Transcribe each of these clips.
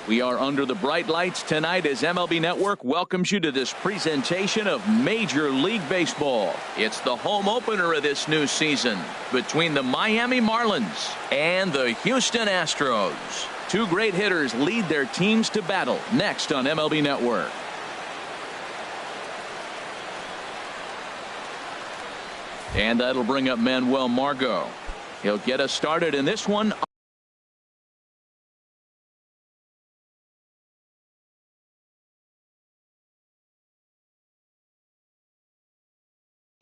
We are under the bright lights tonight as MLB Network welcomes you to this presentation of Major League Baseball. It's the home opener of this new season between the Miami Marlins and the Houston Astros. Two great hitters lead their teams to battle next on MLB Network. And that'll bring up Manuel Margot. He'll get us started in this one.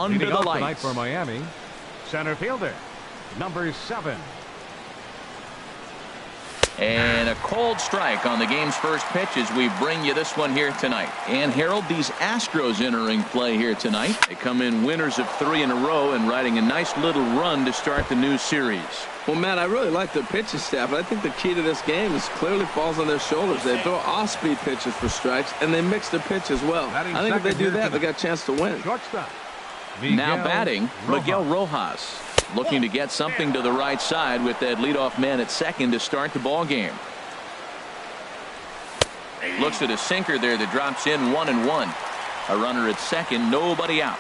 Under the lights tonight for Miami, center fielder, number 7. And a cold strike on the game's first pitch as we bring you this one here tonight. And Harold, these Astros entering play here tonight. They come in winners of 3 in a row and riding a nice little run to start the new series. Well, Matt, I really like their pitching staff, but I think the key to this game is clearly falls on their shoulders. They throw off-speed pitches for strikes, and they mix their pitch as well. I think if they do that, they got a chance to win. Shortstop. Now batting, Miguel Rojas, looking to get something to the right side with that leadoff man at second to start the ball game. Looks at a sinker there that drops in 1-1. A runner at second, nobody out.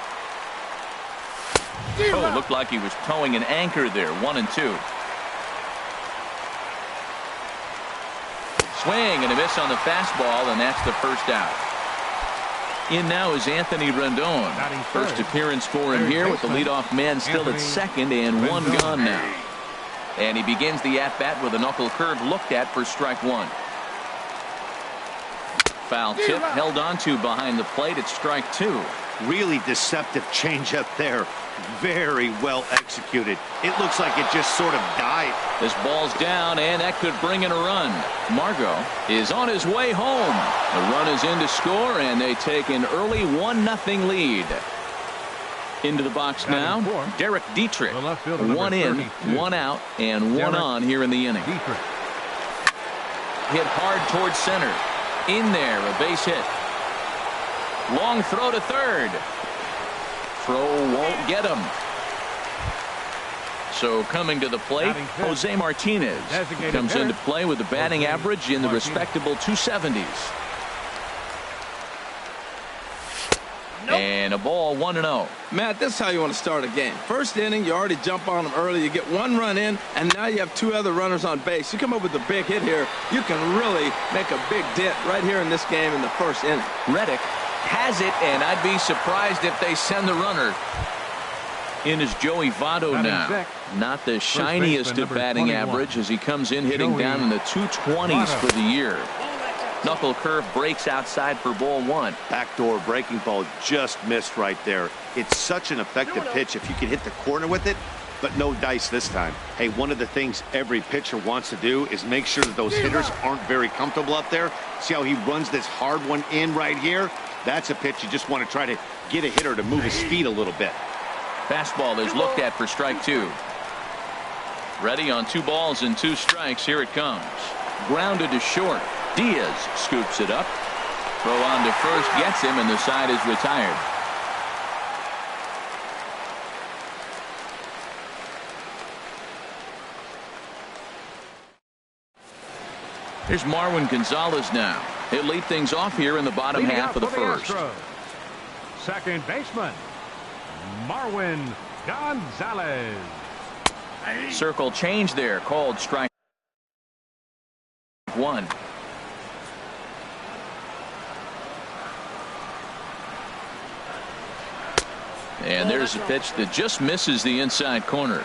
Oh, looked like he was towing an anchor there. 1-2. Swing and a miss on the fastball, and that's the first out. In now is Anthony Rendon. First appearance for him here with the leadoff man still at second and one gone now. And he begins the at-bat with a knuckle curve looked at for strike 1. Foul tip held onto behind the plate at strike 2. Really deceptive changeup there. Very well executed. It looks like it just sort of died. This ball's down, and that could bring in a run. Margot is on his way home. The run is in to score, and they take an early 1-0 lead. Into the box now, Derek Dietrich. 1 in, 1 out, and 1 on here in the inning. Hit hard towards center. In there, a base hit. Long throw to third. Throw won't get him. So coming to the plate, Jose Martinez comes into play with a batting average in the respectable 270s. And a ball 1-0. Matt, this is how you want to start a game. First inning, you already jump on them early. You get 1 run in, and now you have 2 other runners on base. You come up with a big hit here. You can really make a big dent right here in this game in the first inning. Reddick has it, and I'd be surprised if they send the runner. In is Joey Votto now. Not the shiniest of batting average as he comes in hitting down in the 220s for the year. Knuckle curve breaks outside for ball 1. Backdoor breaking ball just missed right there. It's such an effective pitch if you can hit the corner with it, but no dice this time. Hey, one of the things every pitcher wants to do is make sure that those hitters aren't very comfortable up there. See how he runs this hard one in right here? That's a pitch you just want to try to get a hitter to move his feet a little bit. Fastball is looked at for strike 2. Ready on 2 balls and 2 strikes. Here it comes. Grounded to short. Diaz scoops it up. Throw on to first gets him, and the side is retired. Here's Marwin Gonzalez now. He'll lead things off here in the bottom half of the first. Second baseman, Marwin Gonzalez. Circle change there, called strike 1. And there's a pitch that just misses the inside corner.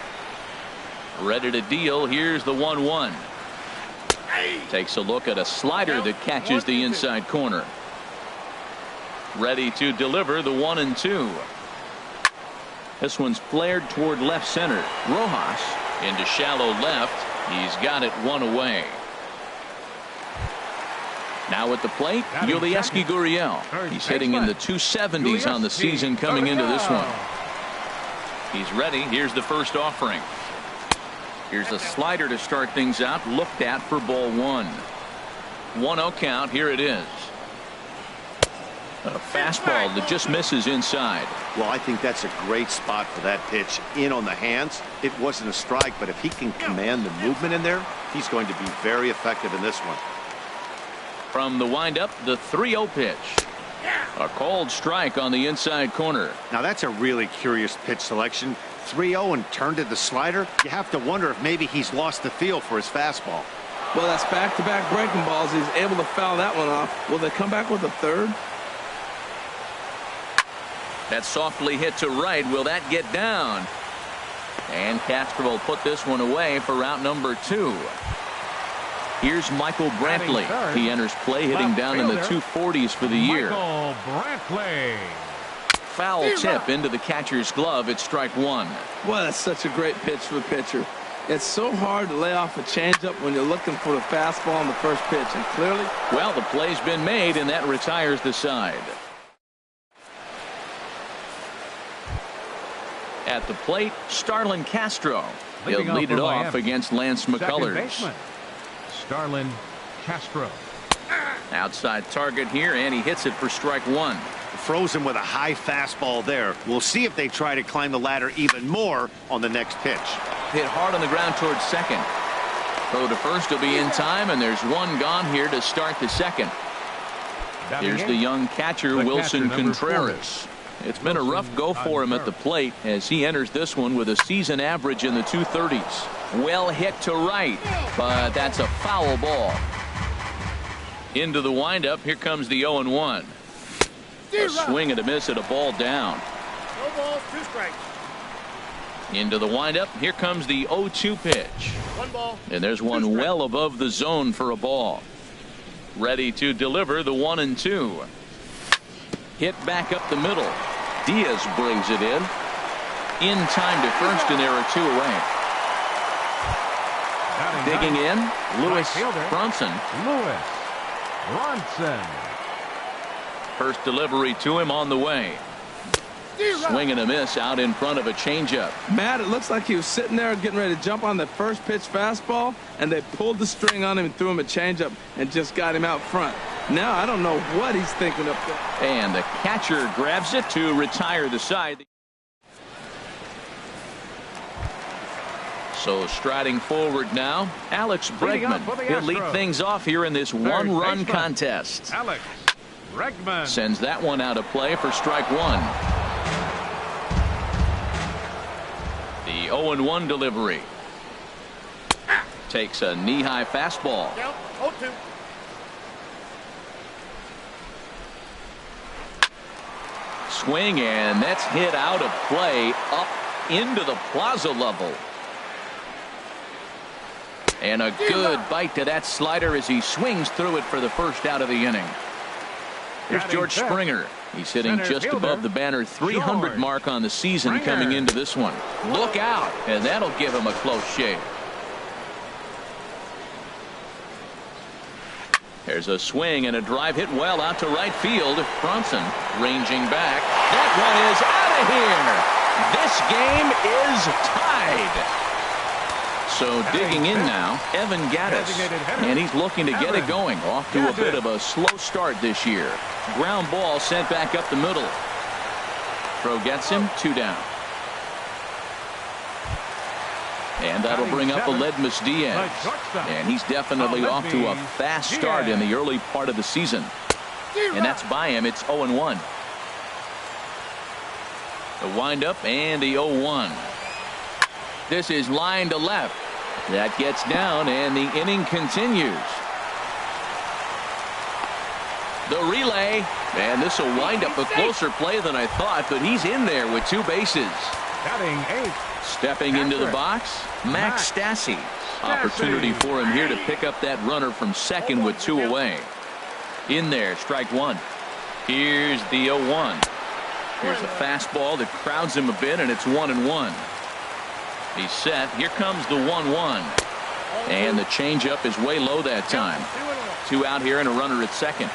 Ready to deal. Here's the 1-1. Takes a look at a slider that catches the inside corner. Ready to deliver the 1-2. This one's flared toward left center. Rojas into shallow left. He's got it 1 away. Now at the plate, Yulieski Gurriel. He's hitting in the 270s on the season coming into this one. He's ready. Here's the first offering. Here's a slider to start things out. Looked at for ball 1. 1-0 count. Here it is. A fastball that just misses inside. Well, I think that's a great spot for that pitch. In on the hands. It wasn't a strike, but if he can command the movement in there, he's going to be very effective in this one. From the windup, the 3-0 pitch. A called strike on the inside corner. Now that's a really curious pitch selection. 3-0 and turned to the slider. You have to wonder if maybe he's lost the feel for his fastball. Well, that's back-to-back breaking balls. He's able to foul that one off. Will they come back with a third? That's softly hit to right. Will that get down? And Castro will put this one away for out number 2. Here's Michael Brantley. He enters play hitting down in the 240s for the year. Michael Brantley. Foul tip into the catcher's glove. It's strike 1. Well, that's such a great pitch for the pitcher. It's so hard to lay off a changeup when you're looking for the fastball on the first pitch, and clearly, well, the play's been made, and that retires the side. At the plate, Starlin Castro. He'll lead it off against Lance McCullers. Starlin Castro. Outside target here, and he hits it for strike 1. Frozen with a high fastball there. We'll see if they try to climb the ladder even more on the next pitch. Hit hard on the ground towards second. Throw to first will be in time, and there's one gone here to start the second. Here's the young catcher, Wilson Contreras. It's been a rough go for him at the plate as he enters this one with a season average in the 230s. Well hit to right, but that's a foul ball. Into the windup, here comes the 0-1. A swing and a miss at a ball down. No balls, 2 strikes. Into the windup, here comes the 0-2 pitch. 1 ball. And there's one well above the zone for a ball. Ready to deliver the 1-2. Hit back up the middle. Diaz brings it in. In time to first, and there are 2 away. Digging in, Lewis Bronson. Lewis Bronson. First delivery to him on the way. Swing and a miss out in front of a changeup. Matt, it looks like he was sitting there getting ready to jump on the first pitch fastball, and they pulled the string on him and threw him a changeup and just got him out front. Now I don't know what he's thinking up there. And the catcher grabs it to retire the side. So striding forward now, Alex Bregman. He'll lead things off here in this 1-run contest. Alex Bregman sends that one out of play for strike 1. The 0-1 delivery. Takes a knee-high fastball. 0-2. Swing, and that's hit out of play up into the plaza level. And a good bite to that slider as he swings through it for the first out of the inning. Here's George Springer. He's hitting just above the banner 300 mark on the season coming into this one. Look out, and that'll give him a close shave. There's a swing and a drive hit well out to right field. Bronson ranging back. That one is out of here. This game is tied. So digging in now, Evan Gattis, and he's looking to get it going. Off to a bit of a slow start this year. Ground ball sent back up the middle. Throw gets him, 2 down. And that'll bring up Aledmus Diaz. And he's definitely off to a fast start in the early part of the season. And that's by him. It's 0-1. The windup and the 0-1. This is line to left. That gets down, and the inning continues. The relay, and this will wind up a closer play than I thought, but he's in there with 2 bases. Batting 8. Stepping into the box, Max Stassi. Opportunity for him here to pick up that runner from second with 2 away. In there, strike 1. Here's the 0-1. Here's a fastball that crowds him a bit, and it's 1-1. He's set. Here comes the 1-1. And the changeup is way low that time. 2 out here and a runner at second.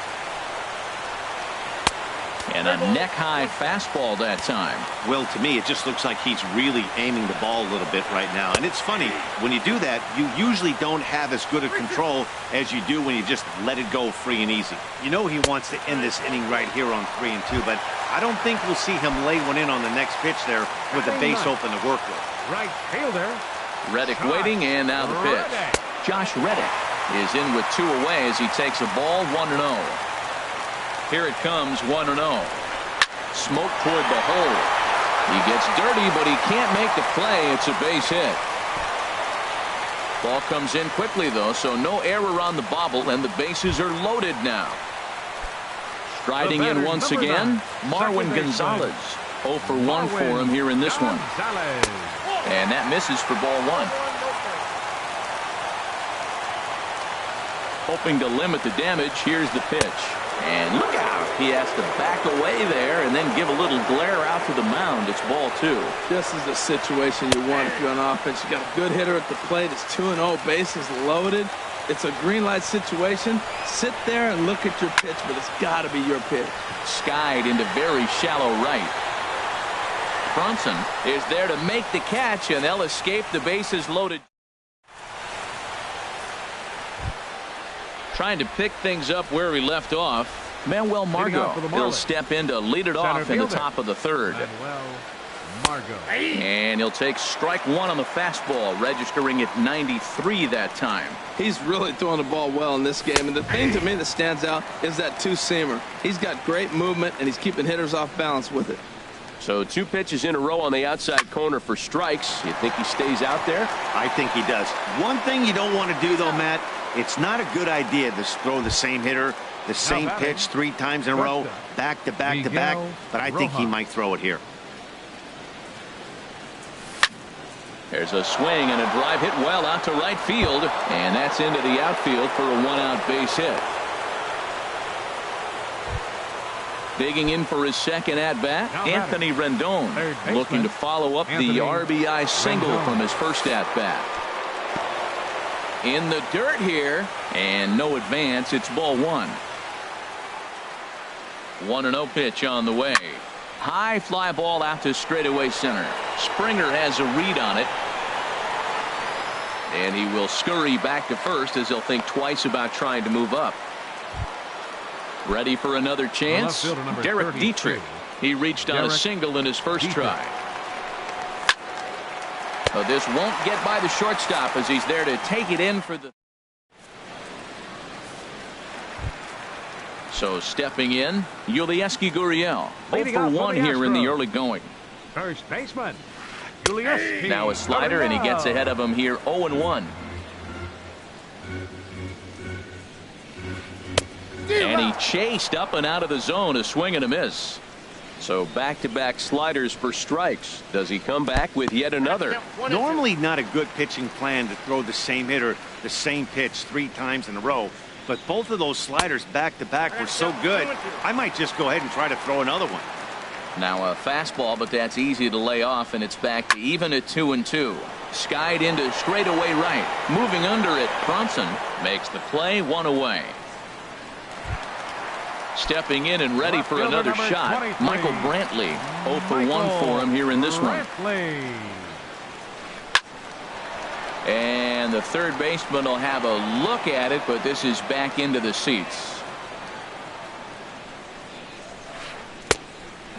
And a neck-high fastball that time. Well, to me, it just looks like he's really aiming the ball a little bit right now. And it's funny, when you do that, you usually don't have as good a control as you do when you just let it go free and easy. You know he wants to end this inning right here on 3-2, but I don't think we'll see him lay one in on the next pitch there with the base open to work with. Right fielder. Reddick waiting, and now the pitch. Josh Reddick. is in with 2 away as he takes a ball 1-0. Here it comes 1-0. Smoke toward the hole. He gets dirty, but he can't make the play. It's a base hit. Ball comes in quickly, though, so no error on the bobble, and the bases are loaded now. Striding in once again, Marwin Gonzalez. 0 for 1 for him here in this one. And that misses for ball 1. Hoping to limit the damage, here's the pitch. And look out. He has to back away there and then give a little glare out to the mound. It's ball 2. This is the situation you want if you're on offense. You got a good hitter at the plate. It's 2-0. Bases loaded. It's a green light situation. Sit there and look at your pitch, but it's got to be your pitch. Skied into very shallow right. Brunson is there to make the catch, and they'll escape the bases loaded. Trying to pick things up where we left off. Manuel Margot will step in to lead it off in the top of the 3rd. And he'll take strike 1 on the fastball, registering at 93 that time. He's really throwing the ball well in this game, and the thing to me that stands out is that two-seamer. He's got great movement, and he's keeping hitters off balance with it. So 2 pitches in a row on the outside corner for strikes. You think he stays out there? I think he does. One thing you don't want to do, though, Matt, it's not a good idea to throw the same hitter, the same pitch 3 times in a row, back to back to back, but I think he might throw it here. There's a swing and a drive hit well out to right field, and that's into the outfield for a 1-out base hit. Digging in for his second at-bat, Anthony Rendon, looking to follow up the RBI single from his first at-bat. In the dirt here, and no advance. It's ball 1. 1-0 pitch on the way. High fly ball out to straightaway center. Springer has a read on it. And he will scurry back to first as he'll think twice about trying to move up. Ready for another chance? Derek Dietrich. He reached on a single in his first try. This won't get by the shortstop as he's there to take it in for the. So stepping in, Yulieski Gurriel. 0 for 1 here in the early going. First baseman, Yulieski. Now a slider, and he gets ahead of him here 0-1. And he chased up and out of the zone, a swing and a miss. So back-to-back sliders for strikes. Does he come back with yet another? Normally not a good pitching plan to throw the same hitter, the same pitch 3 times in a row. But both of those sliders back-to-back were so good, I might just go ahead and try to throw another one. Now a fastball, but that's easy to lay off, and it's back to even at 2-2. Skied into straightaway right. Moving under it, Brunson makes the play, 1 away. Stepping in and ready for another shot, Michael Brantley. 0 for 1 for him here in this one. And the third baseman will have a look at it, but this is back into the seats.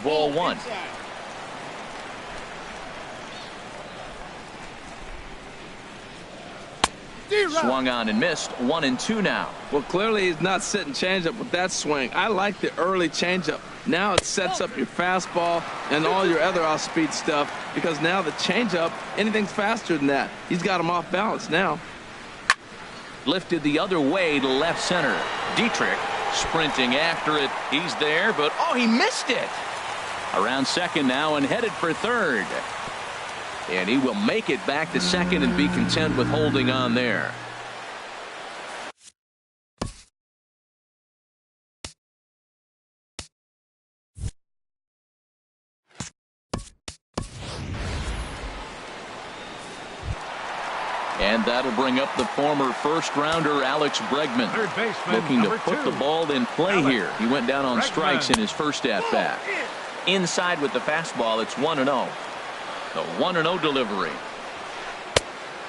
Ball 1. Swung on and missed. 1-2 now. Well, clearly he's not sitting changeup with that swing. I like the early changeup. Now it sets up your fastball and all your other off-speed stuff, because now the changeup, anything's faster than that. He's got him off balance now. Lifted the other way to left center. Dietrich sprinting after it. He's there, but oh, he missed it. Around second now and headed for third. And he will make it back to second and be content with holding on there. And that'll bring up the former first-rounder Alex Bregman, looking to put the ball in play here. He went down on strikes in his first at-bat. Inside with the fastball, it's 1-0. The 1-0 delivery.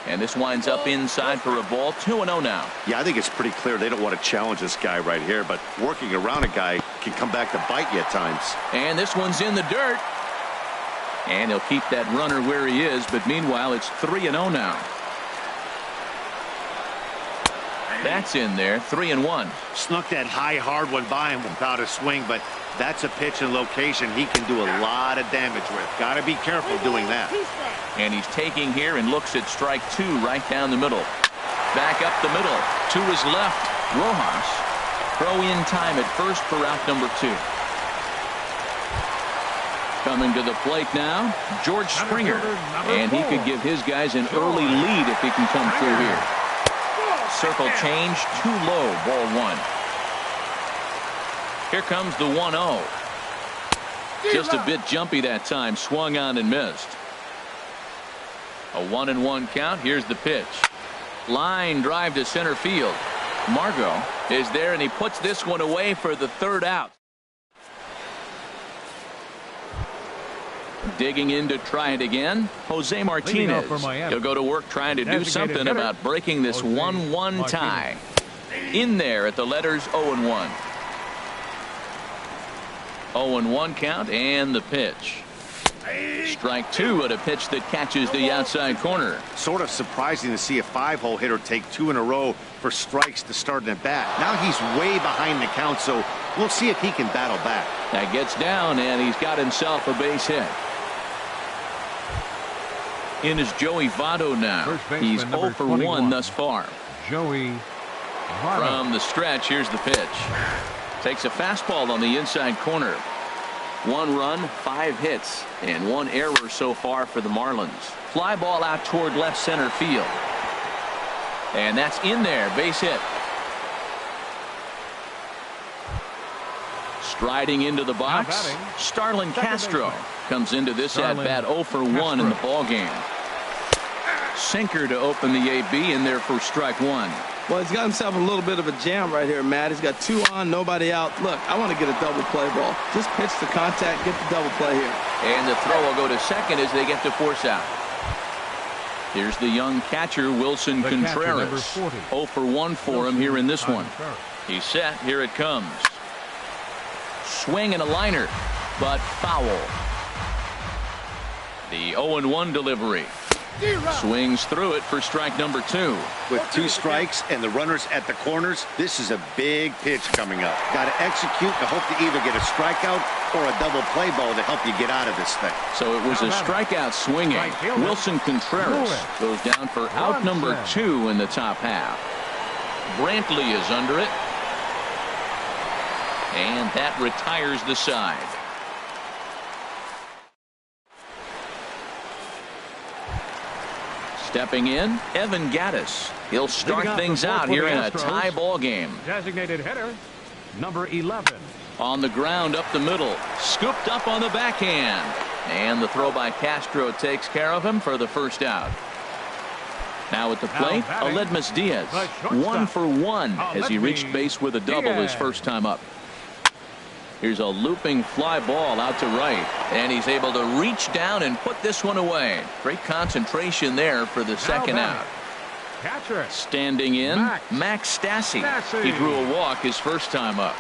And this winds up inside for a ball. 2-0 now. Yeah, I think it's pretty clear they don't want to challenge this guy right here, but working around a guy can come back to bite you at times. And this one's in the dirt. And he'll keep that runner where he is, but meanwhile it's 3-0 now. That's in there. 3-1. Snuck that high, hard one by him without a swing, but that's a pitch and location he can do a lot of damage with. Got to be careful doing that. And he's taking here and looks at strike 2 right down the middle. Back up the middle. To his left. Rojas. Throw in time at first for out number 2. Coming to the plate now, George Springer. And he could give his guys an early lead if he can come through here. Circle change, too low, ball 1. Here comes the 1-0. Just a bit jumpy that time, swung on and missed. A 1-1 count. Here's the pitch. Line drive to center field. Margot is there, and he puts this one away for the 3rd out. Digging in to try it again, Jose Martinez. He'll go to work trying to do something about breaking this 1-1 tie. In there at the letters 0-1. 0-1 count and the pitch. Strike 2 at a pitch that catches the outside corner. Sort of surprising to see a 5-hole hitter take 2 in a row for strikes to start an at bat. Now he's way behind the count, so we'll see if he can battle back. That gets down, and he's got himself a base hit. In is Joey Votto now. He's 0 for 1 thus far. Joey Votto. From the stretch, here's the pitch. Takes a fastball on the inside corner. 1 run, 5 hits, and 1 error so far for the Marlins. Fly ball out toward left center field. And that's in there, base hit. Striding into the box, Starlin Castro comes into this at-bat 0 for 1 in the ballgame. Sinker to open the AB in there for strike 1. Well, he's got himself a little bit of a jam right here, Matt. He's got 2 on, nobody out. Look, I want to get a double play ball. Just pitch the contact, get the double play here. And the throw will go to second as they get to force out. Here's the young catcher, Wilson Contreras. 0 for 1 for him here in this one. He's set. Here it comes. Swing and a liner, but foul. The 0-1 delivery. Swings through it for strike number 2. With 2 strikes and the runners at the corners, this is a big pitch coming up. Got to execute to hope to either get a strikeout or a double play ball to help you get out of this thing. So it was a strikeout swinging. Wilson Contreras goes down for out number 2 in the top half. Brantley is under it. And that retires the side. Stepping in, Evan Gattis. He'll start things out here in a tie ball game. Designated hitter, number 11. On the ground up the middle. Scooped up on the backhand. And the throw by Castro takes care of him for the 1st out. Now at the plate, Aledmus Diaz. 1 for 1 as he reached base with a double his first time up. Here's a looping fly ball out to right, and he's able to reach down and put this one away. Great concentration there for the 2nd out. Catcher. Standing in, Max Stassi. He drew a walk his first time up.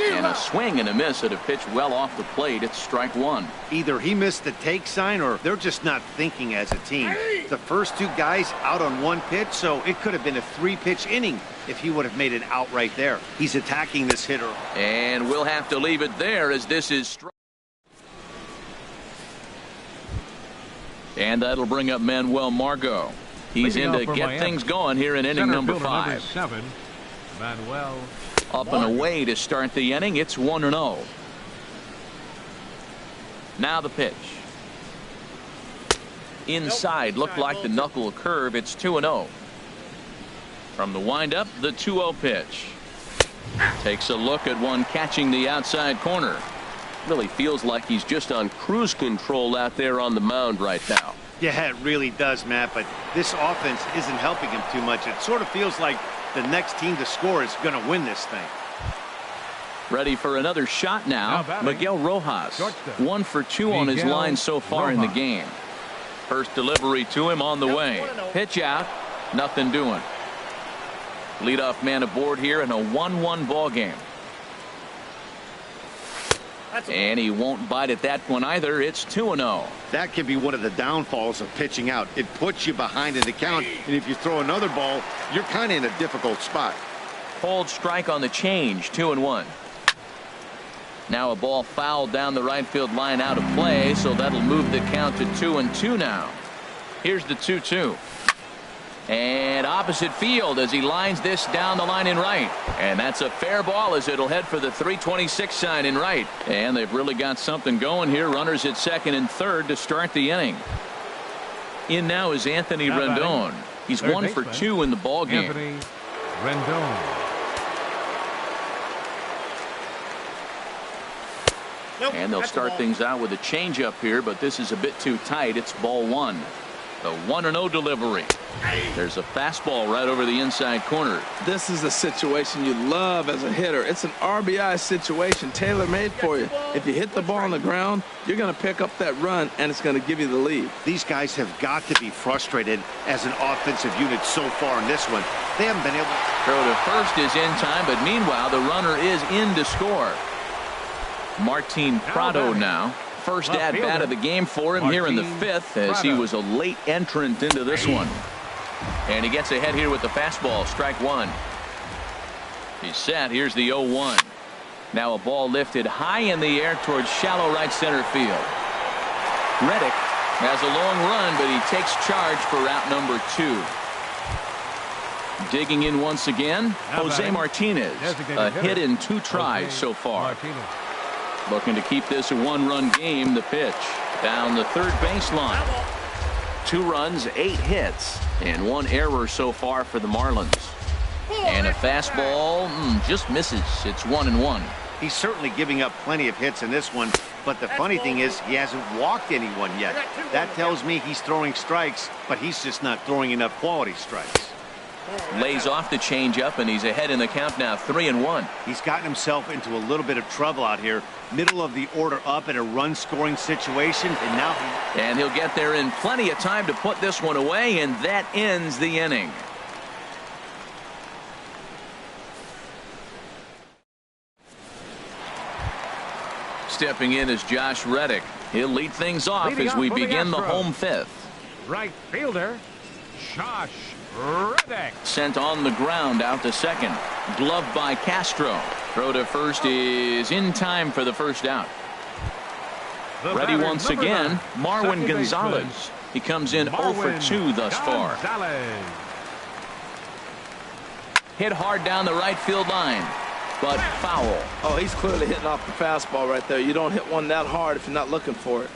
And a swing and a miss at a pitch well off the plate. It's strike 1. Either he missed the take sign or they're just not thinking as a team. The first 2 guys out on 1 pitch, so it could have been a 3-pitch inning if he would have made it out right there. He's attacking this hitter. And we'll have to leave it there as this is strike. And that'll bring up Manuel Margot. He's in to get things going here in inning number 5. Number 7, Manuel. Up and away to start the inning. It's 1-0. Now the pitch. Inside, looked like the knuckle curve. It's 2-0. From the windup, the 2-0 pitch. Takes a look at one catching the outside corner. Really feels like he's just on cruise control out there on the mound right now. Yeah, it really does, Matt, but this offense isn't helping him too much. It sort of feels like the next team to score is going to win this thing. Ready for another shot now. Miguel Rojas. 1 for 2 on his line so far in the game. First delivery to him on the way. Pitch out. Nothing doing. Leadoff man aboard here in a 1-1 ball game. And he won't bite at that one either. It's 2-0. That can be one of the downfalls of pitching out. It puts you behind in the count, and if you throw another ball, you're kind of in a difficult spot. Hold strike on the change, 2-1. Now a ball fouled down the right field line out of play, so that'll move the count to 2-2 now. Here's the 2-2. And opposite field as he lines this down the line in right. And that's a fair ball as it'll head for the 326 sign in right. And they've really got something going here. Runners at second and third to start the inning. In now is Anthony Rendon. He's 1 for 2 in the ball game. Anthony Rendon. And they'll start things out with a changeup here, but this is a bit too tight. It's ball 1. The 1-0 delivery. There's a fastball right over the inside corner. This is a situation you love as a hitter. It's an RBI situation tailor-made for you. If you hit the ball on the ground, you're going to pick up that run, and it's going to give you the lead. These guys have got to be frustrated as an offensive unit so far in this one. They haven't been able to. Throw to first is in time, but meanwhile, the runner is in to score. Martin Prado now. First at-bat of the game for him here in the 5th as he was a late entrant into this one. And he gets ahead here with the fastball. Strike 1. He's set. Here's the 0-1. Now a ball lifted high in the air towards shallow right center field. Reddick has a long run, but he takes charge for route number 2. Digging in once again, Jose Martinez. A hit in 2 tries so far. Looking to keep this a 1-run game. The pitch down the third baseline. 2 runs, 8 hits, and 1 error so far for the Marlins. And a fastball just misses. It's 1-1. He's certainly giving up plenty of hits in this one, but the funny thing is he hasn't walked anyone yet. That tells me he's throwing strikes, but he's just not throwing enough quality strikes. Lays off the changeup, and he's ahead in the count now, 3-1. He's gotten himself into a little bit of trouble out here. Middle of the order up in a run-scoring situation, and now and he'll get there in plenty of time to put this one away, and that ends the inning. Stepping in is Josh Reddick. He'll lead things off as we begin the home 5th. Right fielder, Josh Reddick. Sent on the ground out to second. Gloved by Castro. Throw to first is in time for the first out. Ready once again, Marwin Gonzalez. He comes in 0 for 2 thus far. Hit hard down the right field line, but foul. Oh, he's clearly hitting off the fastball right there. You don't hit one that hard if you're not looking for it.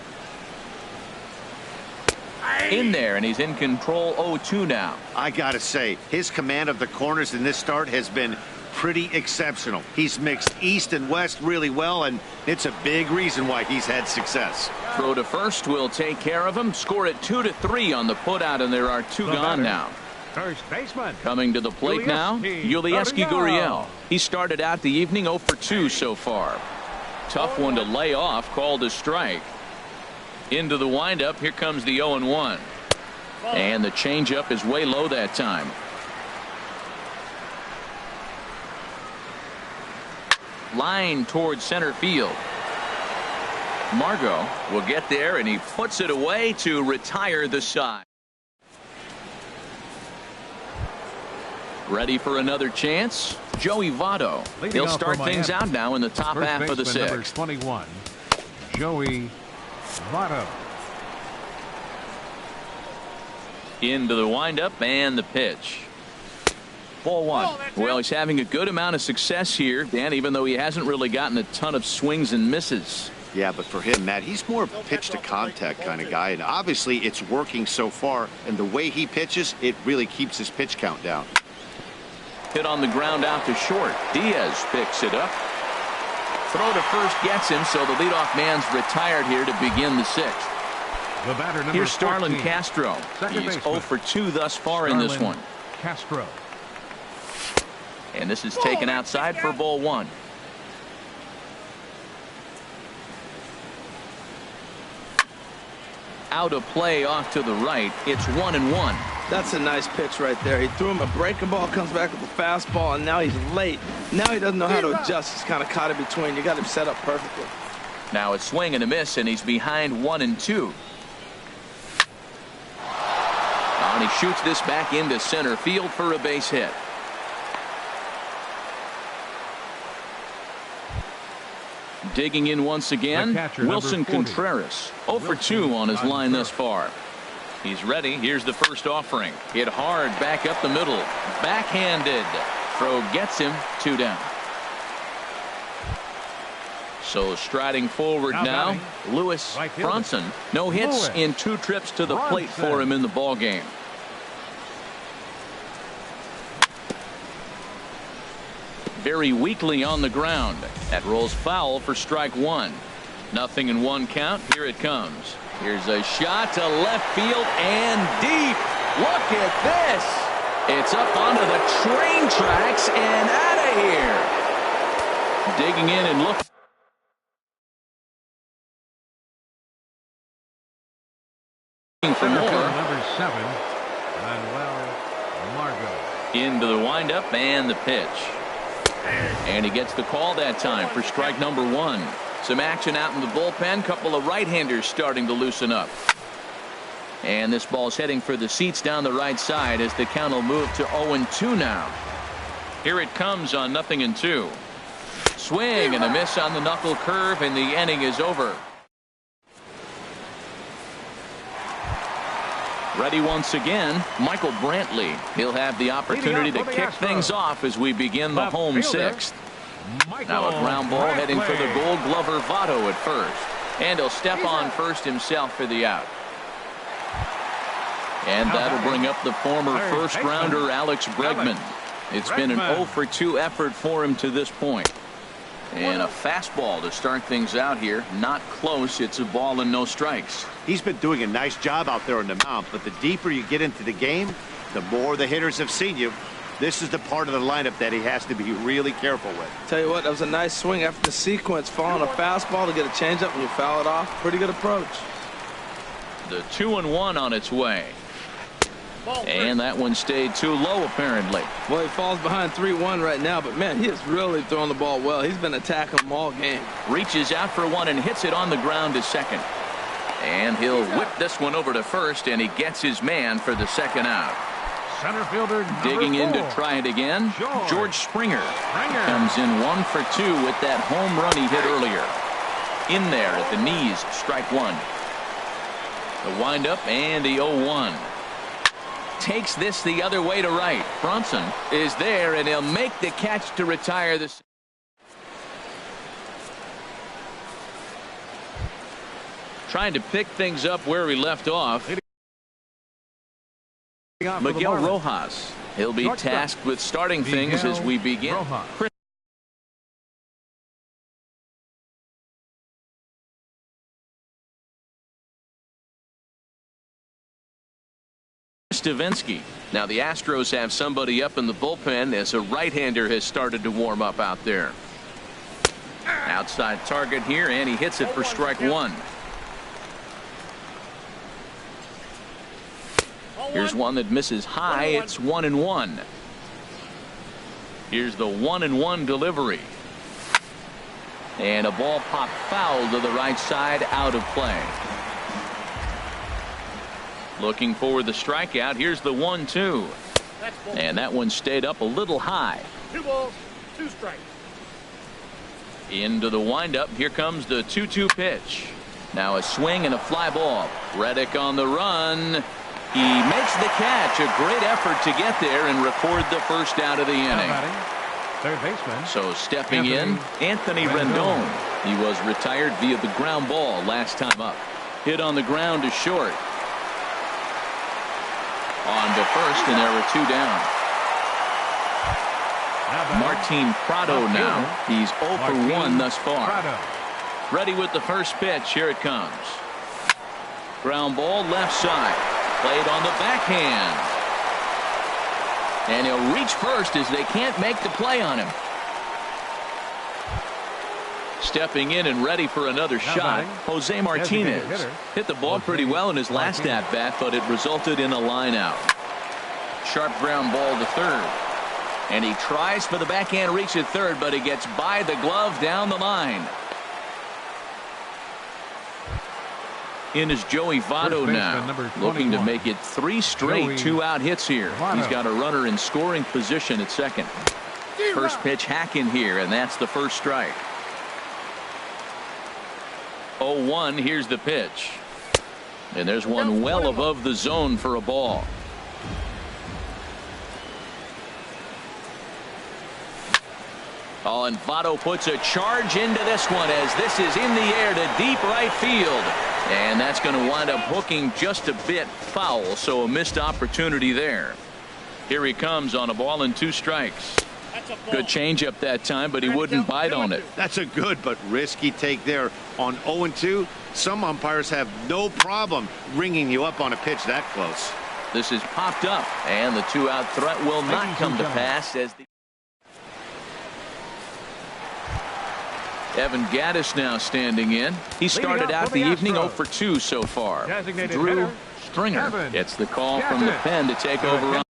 In there, and he's in control 0-2 now. I gotta say, his command of the corners in this start has been pretty exceptional. He's mixed east and west really well, and it's a big reason why he's had success. Throw to first will take care of him. Score it 2-3 on the putout, and there are 2 gone now. First baseman. Coming to the plate now, Yulieski Gurriel. He started out the evening 0 for 2 so far. Tough one to lay off, called a strike. Into the windup, here comes the 0-1. And the changeup is way low that time. Line towards center field. Margot will get there, and he puts it away to retire the side. Ready for another chance? Joey Votto. He'll start things out now in the top half of the 6th. Number 21, Joey Votto. Into the windup and the pitch. Ball 1. Well, he's having a good amount of success here, Dan, even though he hasn't really gotten a ton of swings and misses. Yeah, but for him, Matt, he's more of a pitch to contact kind of guy, and obviously it's working so far, and the way he pitches, it really keeps his pitch count down. Hit on the ground out to short. Diaz picks it up. Throw to first gets him, so the leadoff man's retired here to begin the 6th. The batter number Here's Starlin 14, Castro. He's 0 for 2 thus far in this one. Castro. And this is taken outside for ball 1. Out of play off to the right. It's 1-1. That's a nice pitch right there. He threw him a breaking ball, comes back with a fastball, and now he's late. Now he doesn't know how to adjust. He's kind of caught in between. You got him set up perfectly. Now a swing and a miss, and he's behind 1-2. And he shoots this back into center field for a base hit. Digging in once again, Wilson Contreras. 0 for 2 on his line thus far. He's ready. Here's the first offering. Hit hard back up the middle. Backhanded. Throw gets him. 2 down. So striding forward now, Lewis Bronson. No hits in 2 trips to the plate for him in the ball game. Very weakly on the ground. That rolls foul for strike 1. 0-1 count. Here it comes. Here's a shot to left field and deep. Look at this. It's up onto the train tracks and out of here. Digging in and looking for more. Number 7, Manuel Margot. Into the windup and the pitch. And he gets the call that time for strike number 1. Some action out in the bullpen. Couple of right-handers starting to loosen up. And this ball's heading for the seats down the right side as the count will move to 0-2 now. Here it comes on 0-2. Swing and a miss on the knuckle curve, and the inning is over. Ready once again, Michael Brantley. He'll have the opportunity to kick things off as we begin the home 6th. Now a ground ball heading for the Gold Glover Votto at first. And he'll step on first himself for the out. And that'll bring up the former first-rounder Alex Bregman. It's been an 0 for 2 effort for him to this point. And a fastball to start things out here. Not close. It's a ball and no strikes. He's been doing a nice job out there on the mound, but the deeper you get into the game, the more the hitters have seen you. This is the part of the lineup that he has to be really careful with. Tell you what, that was a nice swing after the sequence. Following a fastball to get a changeup and you foul it off. Pretty good approach. The 2-1 on its way. And that one stayed too low, apparently. Well, he falls behind 3-1 right now, but man, he is really throwing the ball well. He's been attacking them all game. Reaches out for one and hits it on the ground to second. And he'll whip this one over to first, and he gets his man for the second out. Center fielder digging in to try it again. George Springer comes in 1 for 2 with that home run he hit earlier. In there at the knees, strike 1. The windup and the 0-1. Takes this the other way to right. Bronson is there, and he'll make the catch to retire this. Trying to pick things up where we left off. Miguel Rojas. He'll be tasked with starting things as we begin. Stavinsky. Now the Astros have somebody up in the bullpen as a right-hander has started to warm up out there. Outside target here, and he hits it for strike 1. Here's one that misses high. It's 1-1. Here's the 1-1 delivery. And a ball popped foul to the right side, out of play. Looking for the strikeout. Here's the 1-2. And that one stayed up a little high. 2 balls, 2 strikes. Into the windup. Here comes the 2-2 pitch. Now a swing and a fly ball. Reddick on the run. He makes the catch. A great effort to get there and record the first out of the inning. Third baseman. So stepping in, Anthony Rendon. He was retired via the ground ball last time up. Hit on the ground to short. On to first, and there were 2 down. Martin Prado now. He's 0 for 1 thus far. Ready with the first pitch. Here it comes. Ground ball left side. Played on the backhand. And he'll reach first as they can't make the play on him. Stepping in and ready for another shot, Jose Martinez. Hit the ball pretty well in his last at-bat, but it resulted in a line out. Sharp ground ball to third. And he tries for the backhand reach at third, but he gets by the glove down the line. In is Joey Votto now, looking to make it 3 straight 2-out hits here. He's got a runner in scoring position at second. First pitch hacking here, and that's the first strike. 0-1. Here's the pitch. And there's one well above the zone for a ball. Oh, and Votto puts a charge into this one as this is in the air to deep right field. And that's going to wind up hooking just a bit foul, so a missed opportunity there. Here he comes on a ball and 2 strikes. Good changeup that time, but he wouldn't bite on it. That's a good but risky take there on 0-2. Some umpires have no problem ringing you up on a pitch that close. This is popped up, and the 2-out threat will not come to pass as the Evan Gattis now standing in. He started out the evening 0 for 2 so far. Drew Stringer gets the call from the pen to take over.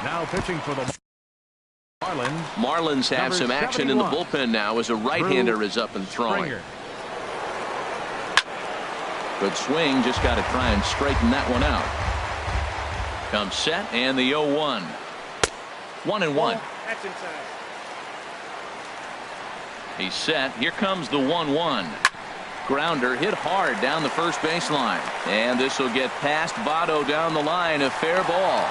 Now pitching for the Marlins. Marlins have some action in the bullpen now as a right-hander is up and throwing. Good swing, just got to try and straighten that one out. Comes set and the 0-1. 1-1. That's inside. He's set. Here comes the 1-1. Grounder hit hard down the first baseline. And this will get past Votto down the line. A fair ball.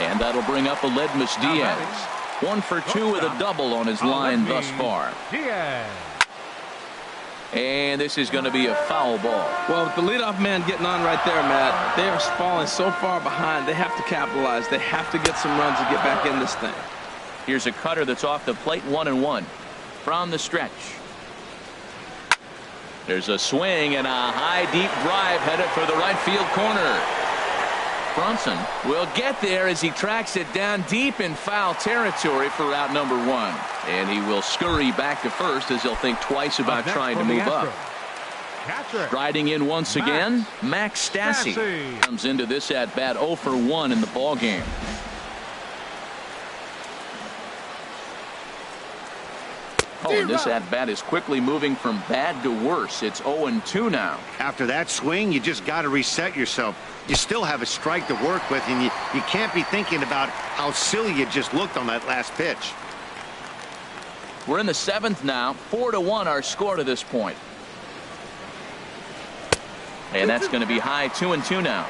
And that'll bring up Aledmus Diaz. 1 for 2 with a double on his line thus far. And this is going to be a foul ball. Well, with the leadoff man getting on right there, Matt, they are falling so far behind. They have to capitalize. They have to get some runs to get back in this thing. Here's a cutter that's off the plate. 1-1 from the stretch. There's a swing and a high deep drive headed for the right field corner. Brunson will get there as he tracks it down deep in foul territory for out number 1. And he will scurry back to first as he'll think twice about trying to move up. Striding in once again, Max Stassi comes into this at bat 0 for 1 in the ball game. Oh, and this at bat is quickly moving from bad to worse. It's 0-2 now. After that swing, you just got to reset yourself. You still have a strike to work with, and you can't be thinking about how silly you just looked on that last pitch. We're in the 7th now. 4-1 our score to this point. And that's going to be high. 2-2 now.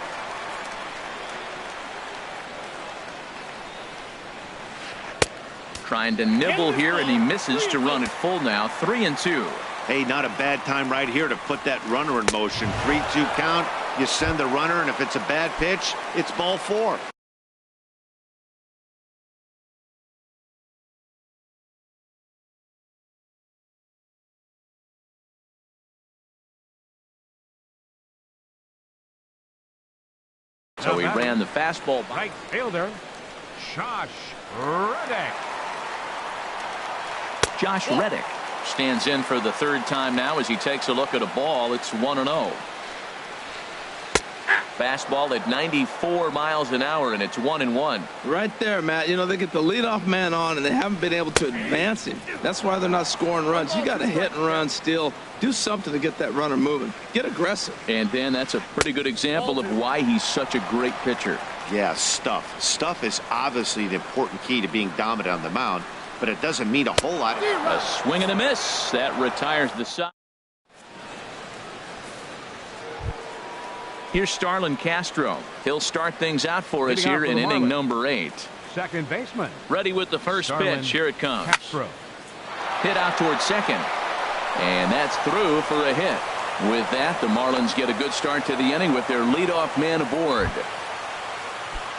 Trying to nibble here, and he misses to run it full now. 3-2. Hey, not a bad time right here to put that runner in motion. 3-2 count. You send the runner, and if it's a bad pitch, it's ball 4. So he ran the fastball. Right fielder, Josh Reddick. Josh Reddick stands in for the 3rd time now as he takes a look at a ball. It's 1-0. Fastball at 94 miles an hour, and it's 1-1. Right there, Matt. You know, they get the leadoff man on, and they haven't been able to advance him. That's why they're not scoring runs. You got to hit and run still. Do something to get that runner moving. Get aggressive. And, Dan, that's a pretty good example of why he's such a great pitcher. Yeah, stuff. Stuff is obviously the important key to being dominant on the mound, but it doesn't mean a whole lot. A swing and a miss. That retires the side. Here's Starlin Castro. He'll start things out for us here in inning number 8. Second baseman. Ready with the first pitch. Here it comes. Castro. Hit out towards second. And that's through for a hit. With that, the Marlins get a good start to the inning with their leadoff man aboard.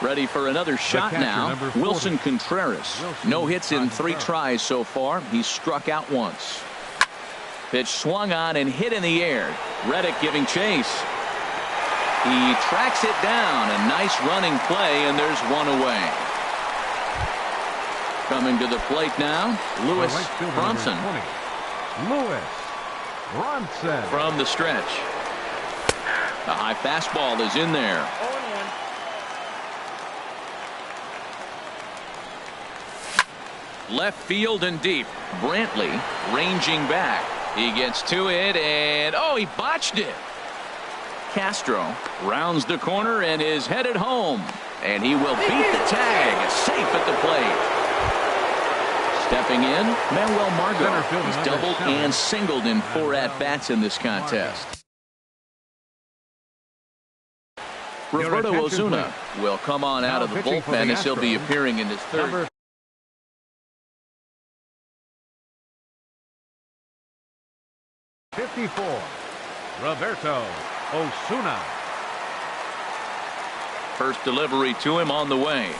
Ready for another shot now. Wilson Contreras. No hits in 3 tries so far. He's struck out once. Pitch swung on and hit in the air. Reddick giving chase. He tracks it down. A nice running play, and there's one away. Coming to the plate now, Lewis Bronson. Lewis Bronson. From the stretch. The high fastball is in there. 0-1. Left field and deep. Brantley ranging back. He gets to it, and oh, he botched it. Castro rounds the corner and is headed home. And he will beat the tag. Safe at the plate. Stepping in, Manuel Margot. He's doubled and singled in 4 at-bats in this contest. Roberto Ozuna will come on out of the bullpen as he'll be appearing in his third. #54, Roberto Ozuna. First delivery to him on the way.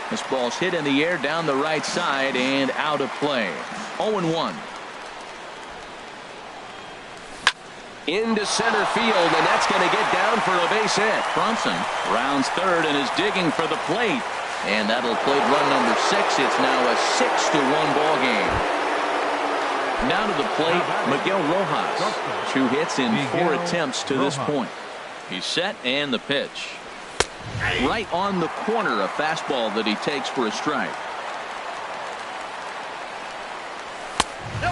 This ball's hit in the air down the right side and out of play. 0-1. Into center field, and that's going to get down for a base hit. Bronson rounds third and is digging for the plate. And that'll plate run number 6. It's now a 6-1 ball game. Now to the plate, Miguel Rojas. 2 hits in 4 attempts to this point. He's set and the pitch. Right on the corner, a fastball that he takes for a strike.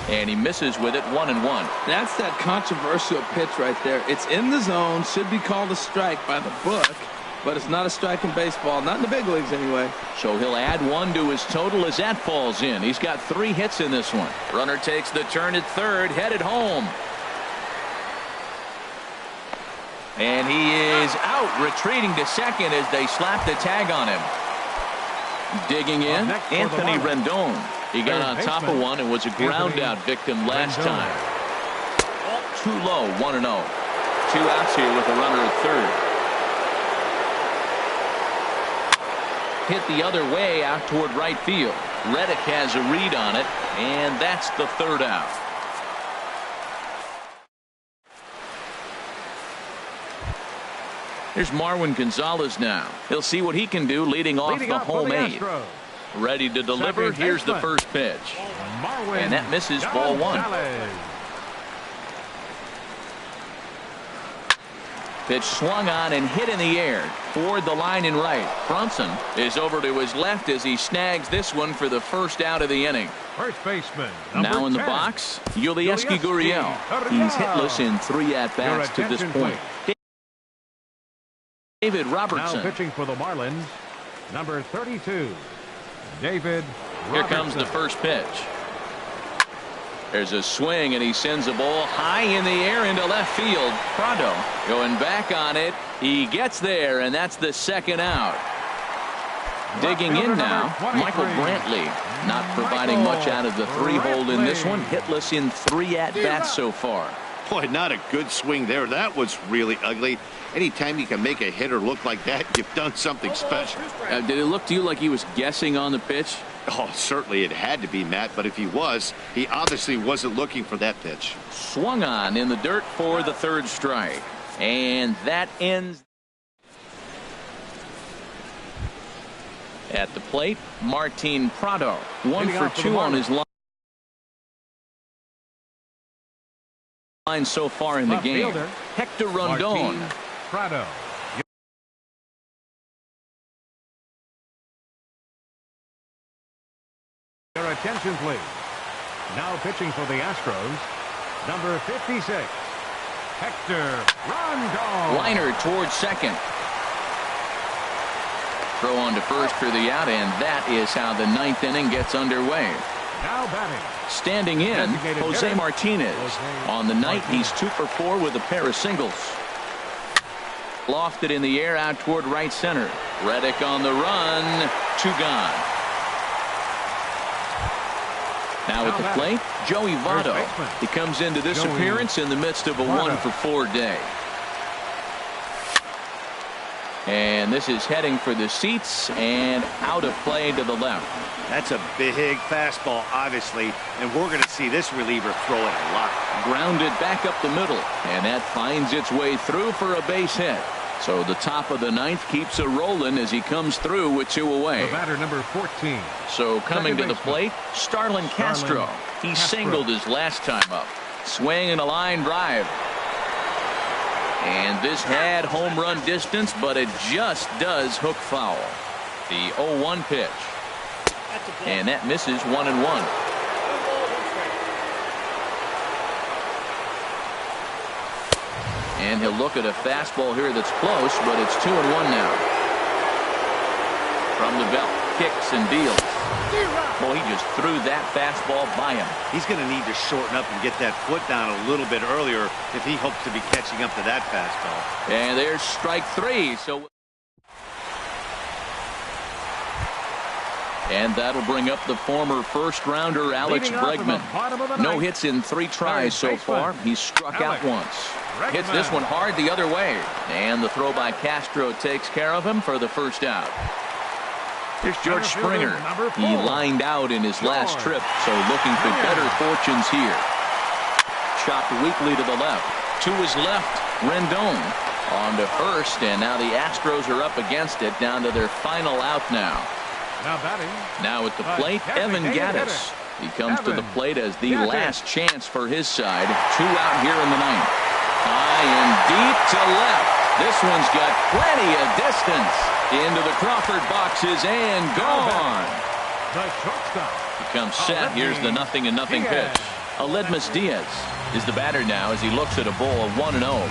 And he misses with it, 1-1. That's that controversial pitch right there. It's in the zone, should be called a strike by the book, but it's not a strike in baseball, not in the big leagues anyway. So he'll add 1 to his total as that falls in. He's got 3 hits in this one. Runner takes the turn at third, headed home. And he is out, retreating to second as they slap the tag on him. Digging in, Anthony Rendon. He got on top of one and was a ground out victim last time. Too low, 1-0. 2 outs here with a runner at third. Hit the other way out toward right field. Reddick has a read on it, and that's the 3rd out. Here's Marwin Gonzalez now. He'll see what he can do leading off the home 8. Ready to deliver. Here's the first pitch. And that misses, ball 1. Pitch swung on and hit in the air toward the line and right. Bronson is over to his left as he snags this one for the first out of the inning. First baseman, now in the box, Yulieski Gurriel. He's hitless in 3 at-bats to this point. David Robertson. Now pitching for the Marlins, number 32, David Robertson. Here comes the first pitch. There's a swing, and he sends a ball high in the air into left field. Prado going back on it. He gets there, and that's the 2nd out. Digging in now, Michael Brantley. Not providing much out of the 3-hole in this one. Hitless in 3 at-bats so far. Boy, not a good swing there. That was really ugly. Anytime you can make a hitter look like that, you've done something special. Did it look to you like he was guessing on the pitch? Oh, certainly it had to be, Matt, but if he was, he obviously wasn't looking for that pitch. Swung on in the dirt for the 3rd strike. And that ends. At the plate, Martin Prado. 1 for 2 on his line so far in the game. Hector Rondon. Prado. Your attention, please. Now pitching for the Astros, number 56, Hector Rondon. Liner towards second. Throw on to first for the out, and that is how the 9th inning gets underway. Now batting. Standing in, Jose Martinez. On the night, he's 2 for 4 with a pair of singles. Lofted in the air out toward right center. Reddick on the run. 2 gone. Now at the plate, Joey Votto. He comes into this appearance in the midst of a 1 for 4 day. And this is heading for the seats and out of play to the left. That's a big fastball, obviously, and we're going to see this reliever throw it a lot. Grounded back up the middle, and that finds its way through for a base hit. So the top of the 9th keeps it rolling as he comes through with 2 away. The batter, number 14. So coming to the plate, Starlin Castro. He singled his last time up. Swing and a line drive. And this had home run distance, but it just does hook foul. The 0-1 pitch. And that misses 1-1. And he'll look at a fastball here that's close, but it's 2-1 now. From the belt, kicks and deals. Well, he just threw that fastball by him. He's going to need to shorten up and get that foot down a little bit earlier if he hopes to be catching up to that fastball. And there's strike 3. And that'll bring up the former first-rounder Alex Bregman. No hits in 3 tries so far. He's struck out once. Hits this one hard the other way. And the throw by Castro takes care of him for the first out. Here's George Springer. He lined out in his last trip, so looking for better fortunes here. Chopped weakly to the left. To his left, Rendon. On to first, and now the Astros are up against it, down to their final out now. Now at the plate, Evan Gattis. He comes to the plate as the last chance for his side. 2 out here in the 9th. High and deep to left. This one's got plenty of distance. Into the Crawford boxes and gone. He comes set. Here's the 0-0 pitch. Aledmus Diaz is the batter now as he looks at a ball of 1-0.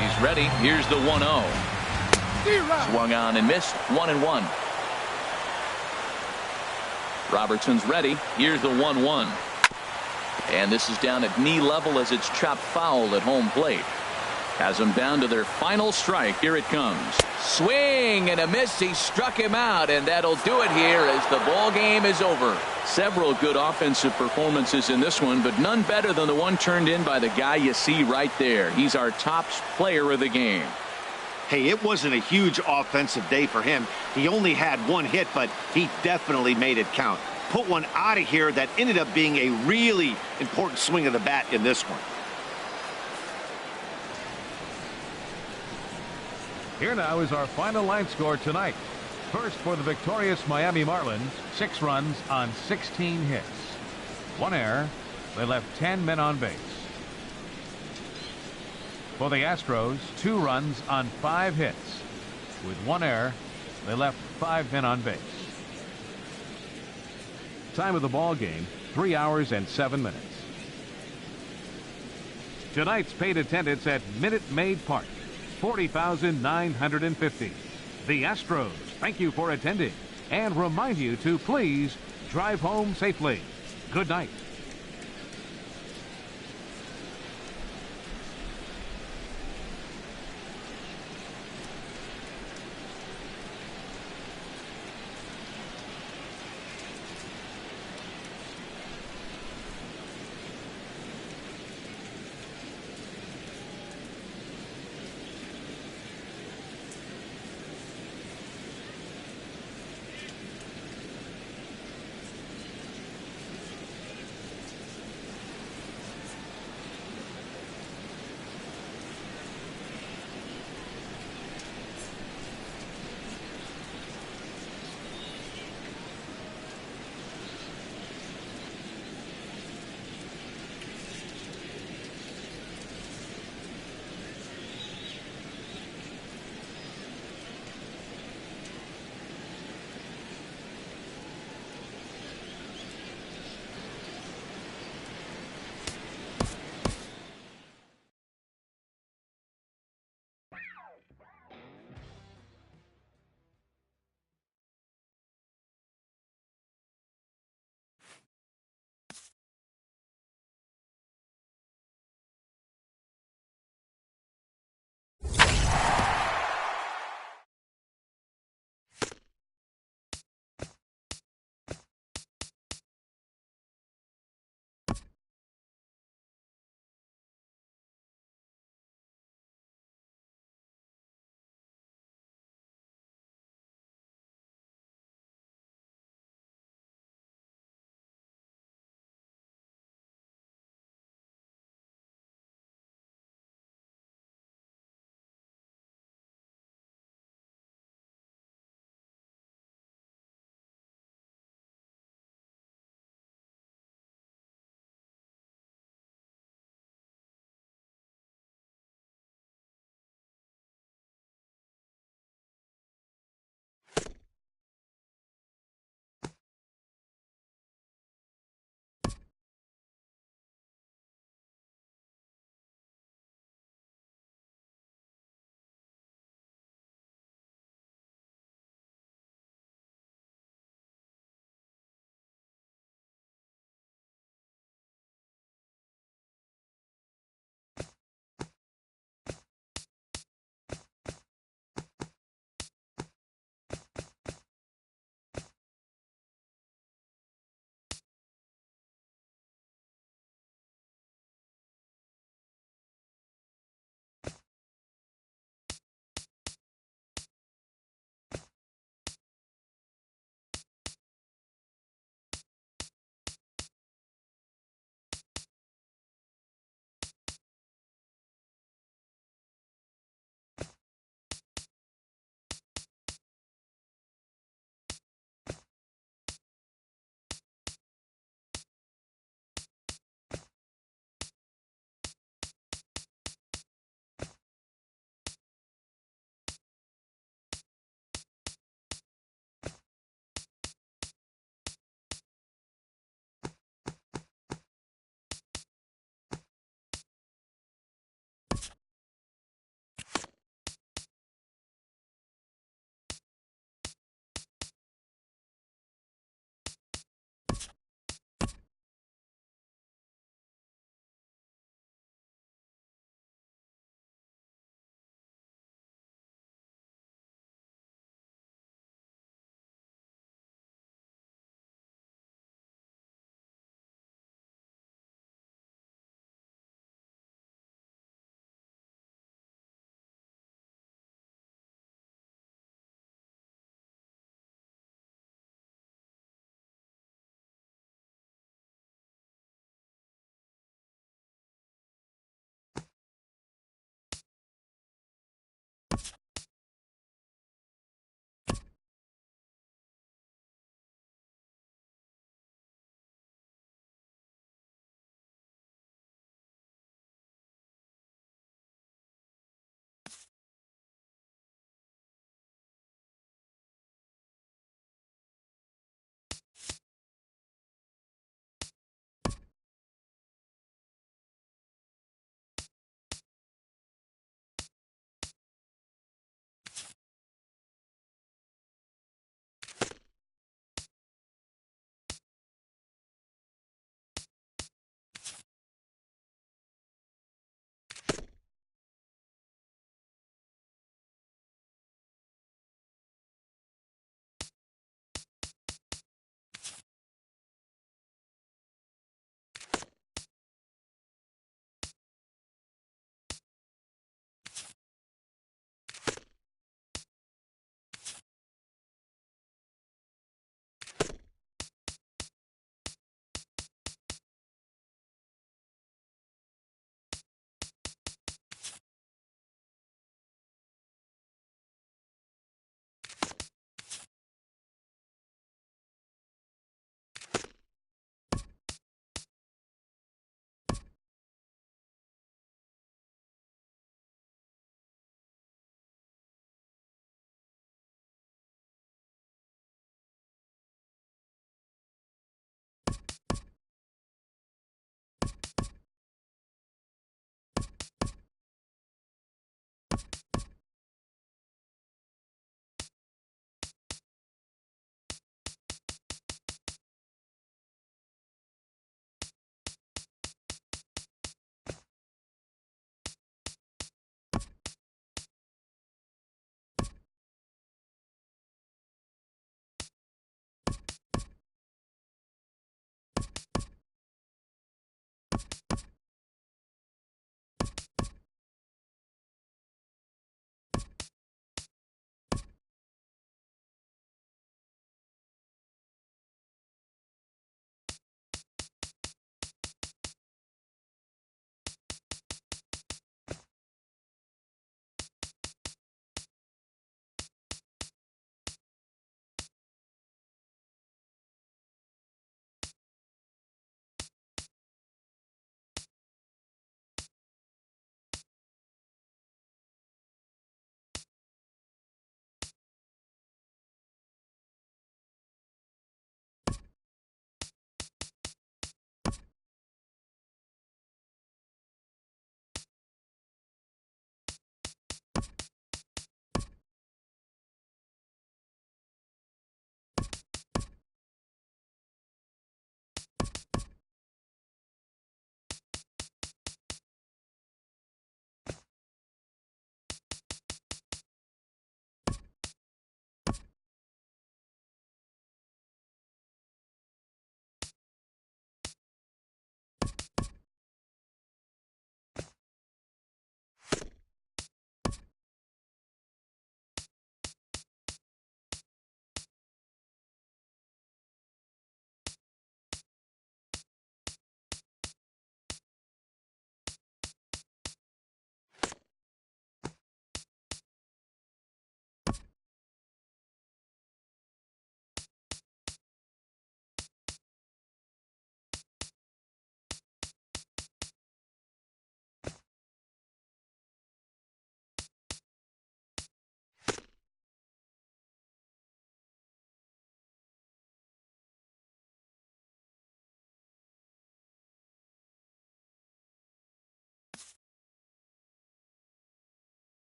He's ready. Here's the 1-0. Swung on and missed. 1-1. Robertson's ready. Here's the 1-1. And this is down at knee level as it's chopped foul at home plate. Has them down to their final strike. Here it comes. Swing and a miss. He struck him out, and that'll do it here as the ball game is over. Several good offensive performances in this one, but none better than the one turned in by the guy you see right there. He's our top player of the game. Hey, it wasn't a huge offensive day for him. He only had 1 hit, but he definitely made it count. Put one out of here that ended up being a really important swing of the bat in this one. Here now is our final line score tonight. First for the victorious Miami Marlins, 6 runs on 16 hits. 1 error. They left 10 men on base. For the Astros, 2 runs on 5 hits. With 1 error, they left 5 men on base. Time of the ball game, 3 hours and 7 minutes. Tonight's paid attendance at Minute Maid Park, 40,950. The Astros thank you for attending and remind you to please drive home safely. Good night.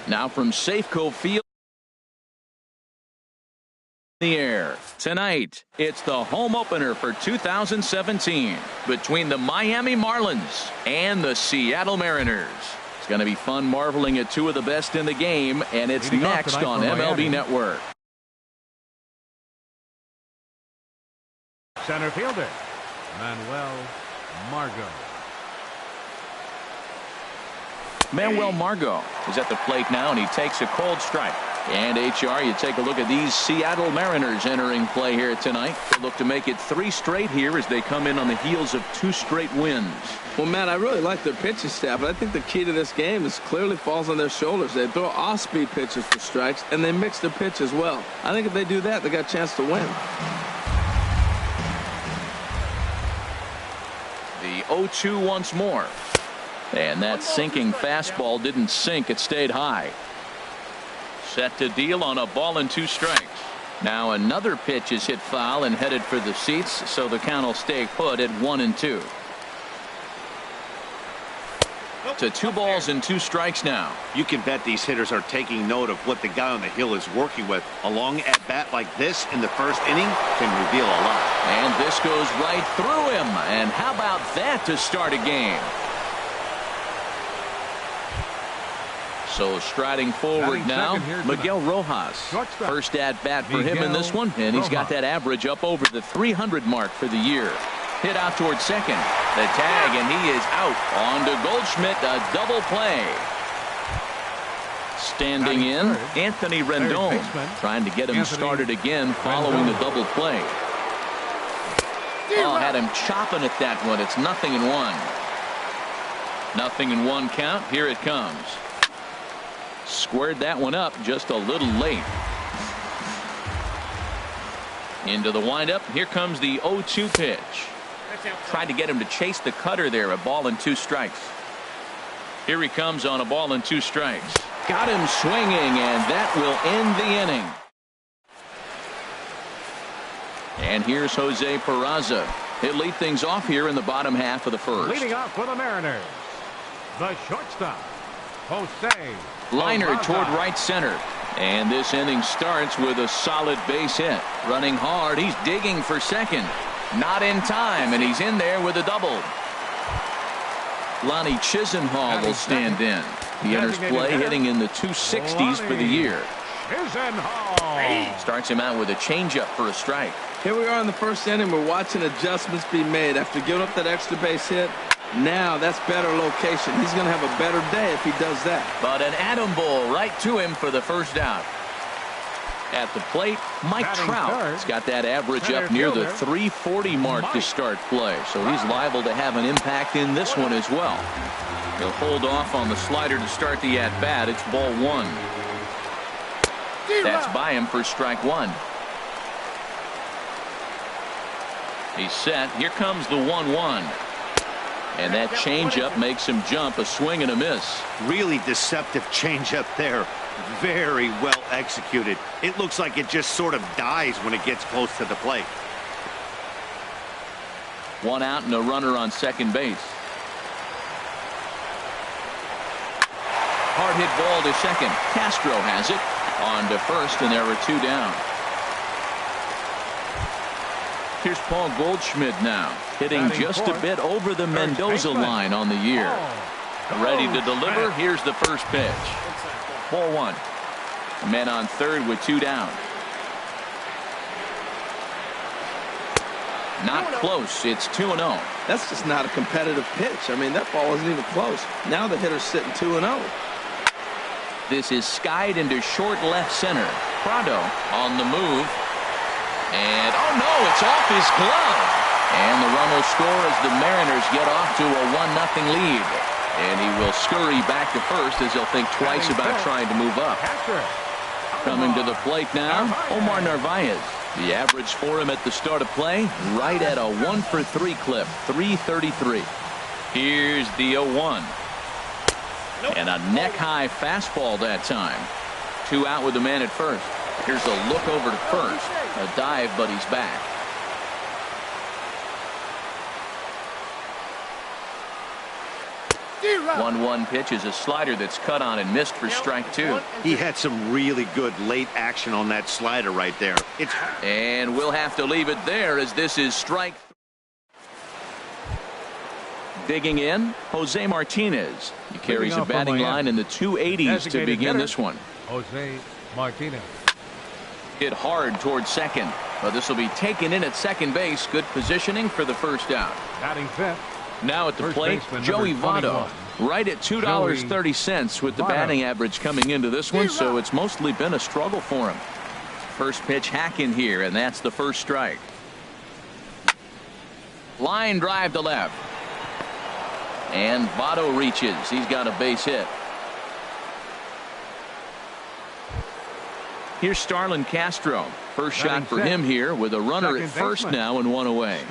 Now from Safeco Field. The air tonight, it's the home opener for 2017 between the Miami Marlins and the Seattle Mariners. It's going to be fun marveling at two of the best in the game, and it's next on MLB Network. Center fielder Manuel Margot. Manuel Margot is at the plate now, and he takes a cold strike. And HR, you take a look at these Seattle Mariners entering play here tonight. They look to make it 3 straight here as they come in on the heels of 2 straight wins. Well, Matt, I really like their pitching staff, but I think the key to this game is clearly falls on their shoulders. They throw off-speed pitches for strikes, and they mix their pitch as well. I think if they do that, they got a chance to win. The 0-2 once more. And that sinking fastball didn't sink. It stayed high. Set to deal on a ball and 2 strikes. Now another pitch is hit foul and headed for the seats, so the count will stay put at 1-2. To 2 balls and 2 strikes now. You can bet these hitters are taking note of what the guy on the hill is working with. A long at-bat like this in the first inning can reveal a lot. And this goes right through him. And how about that to start a game? So striding forward now, Miguel Rojas. First at bat for him in this one, and he's got that average up over the 300 mark for the year. Hit out towards second. The tag, and he is out. On to Goldschmidt, a double play. Standing in, Anthony Rendon, trying to get him started again following the double play. Oh, had him chopping at that one. It's 0-1. 0-1 count. Here it comes. Squared that one up just a little late. Into the windup. Here comes the 0-2 pitch. Tried to get him to chase the cutter there. A ball and 2 strikes. Here he comes on a ball and 2 strikes. Got him swinging, and that will end the inning. And here's Jose Peraza. He'll lead things off here in the bottom half of the first. Leading off for the Mariners, the shortstop, Jose Liner Peraza. toward right center. And this inning starts with a solid base hit. Running hard. He's digging for second. Not in time, and he's in there with a double. Lonnie Chisenhall will stand in. He enters play hitting in the 260s for the year. Chisenhall Starts him out with a changeup for a strike. Here we are in the first inning. We're watching adjustments be made after giving up that extra base hit. Now that's better location. He's going to have a better day if he does that. But an atom ball right to him for the first out. At the plate, Mike Trout has got that average up near the 340 mark to start play. So he's liable to have an impact in this one as well. He'll hold off on the slider to start the at-bat. It's ball 1. That's by him for strike 1. He's set. Here comes the 1-1. And that changeup makes him jump. A swing and a miss. Really deceptive changeup there. Very well executed. It looks like it just sort of dies when it gets close to the plate. 1 out and a runner on second base. Hard hit ball to second. Castro has it. On to first, and there are 2 down. Here's Paul Goldschmidt now, hitting just a bit over the Mendoza line on the year. Ready to deliver. Here's the first pitch. Ball 1. Men on third with 2 down. Not close. It's 2-0. That's just not a competitive pitch. I mean, that ball isn't even close. Now the hitter's sitting 2-0. This is skied into short left center. Prado on the move. And, oh no, it's off his glove. And the run will score as the Mariners get off to a 1-0 lead. And he will scurry back to first as he'll think twice about trying to move up. Coming to the plate now, Omar Narvaez. The average for him at the start of play, right at a 1-for-3 clip, 333. Here's the 0-1. And a neck-high fastball that time. 2 out with the man at first. Here's a look over to first. A dive, but he's back. 1-1 pitch is a slider that's cut on and missed for strike 2. He had some really good late action on that slider right there. And we'll have to leave it there as this is strike 3. Digging in, Jose Martinez. He carries a batting line in the 280s to begin this one. Jose Martinez. Hit hard towards second, but this will be taken in at second base. Good positioning for the first out. Batting fifth. Now at the plate, Joey Votto. Right at $2.30 with the batting average coming into this one, so it's mostly been a struggle for him. First pitch hack in here, and that's the first strike. Line drive to left. And Votto reaches. He's got a base hit. Here's Starlin Castro. First shot for him here with a runner at first now and one away.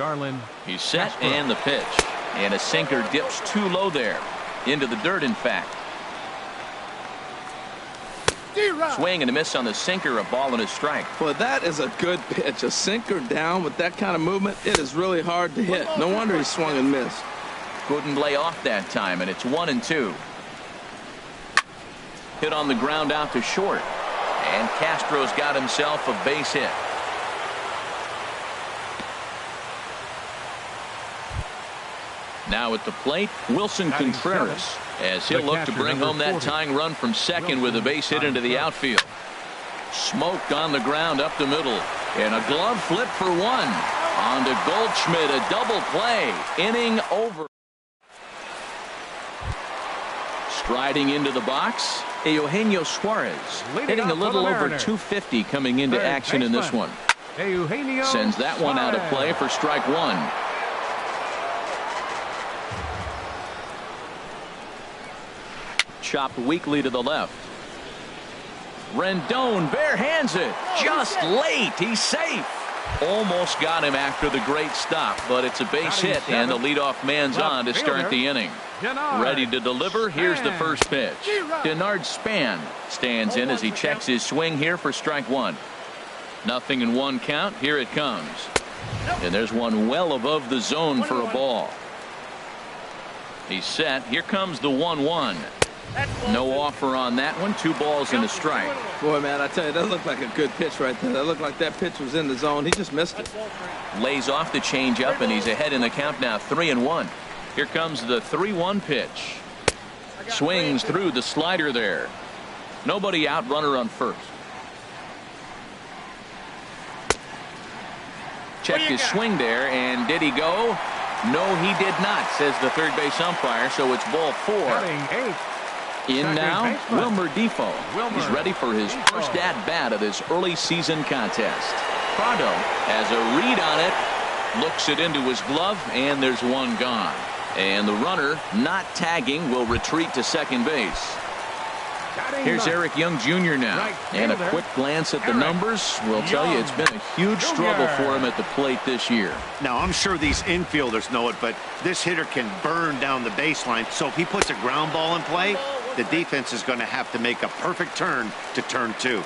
He's set and the pitch. And a sinker dips too low there. Into the dirt, in fact. Swing and a miss on the sinker, a ball and a strike. Well, that is a good pitch. A sinker down with that kind of movement, it is really hard to hit. No wonder he swung and missed. Couldn't lay off that time, and it's 1-2. Hit on the ground out to short. And Castro's got himself a base hit. Now at the plate, Wilson Contreras, as he'll look to bring home that tying run from second with a base hit into the outfield. Smoked on the ground up the middle. And a glove flip for one. On to Goldschmidt, a double play. Inning over. Striding into the box, Eugenio Suarez, hitting a little over 250 coming into action in this one. Sends that one out of play for strike 1. Chopped weakly to the left. Rendon bare hands it. Just late. He's safe. Almost got him after the great stop, but it's a base hit, and the leadoff man's on to start the inning. Ready to deliver. Here's the first pitch. Denard Span stands in as he checks his swing here for strike 1. 0-1 count. Here it comes. And there's one well above the zone for a ball. He's set. Here comes the 1-1. No offer on that one. 2 balls and a strike. Boy, man, I tell you, that looked like a good pitch right there. That looked like that pitch was in the zone. He just missed it. Lays off the changeup, and he's ahead in the count now, 3-1. Here comes the 3-1 pitch. Swings through the slider there. Nobody out, runner on first. Checked his swing there, and did he go? No, he did not, says the third base umpire, so it's ball 4. In now, Wilmer Defoe. He's ready for his first at-bat of this early season contest. Prado has a read on it, looks it into his glove, and there's one gone. And the runner, not tagging, will retreat to second base. Here's Eric Young Jr. now. And a quick glance at the numbers will tell you it's been a huge struggle for him at the plate this year. Now, I'm sure these infielders know it, but this hitter can burn down the baseline. So if he puts a ground ball in play, the defense is going to have to make a perfect turn to turn 2.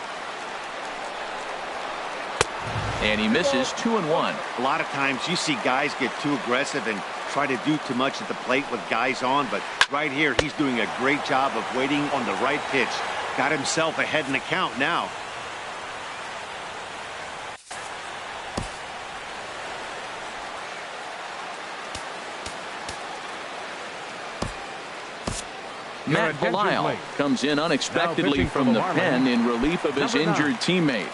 And he misses 2-1. A lot of times you see guys get too aggressive and try to do too much at the plate with guys on, but right here he's doing a great job of waiting on the right pitch. Got himself ahead in the count now. Matt Belisle comes in unexpectedly from the pen in relief of his injured teammate.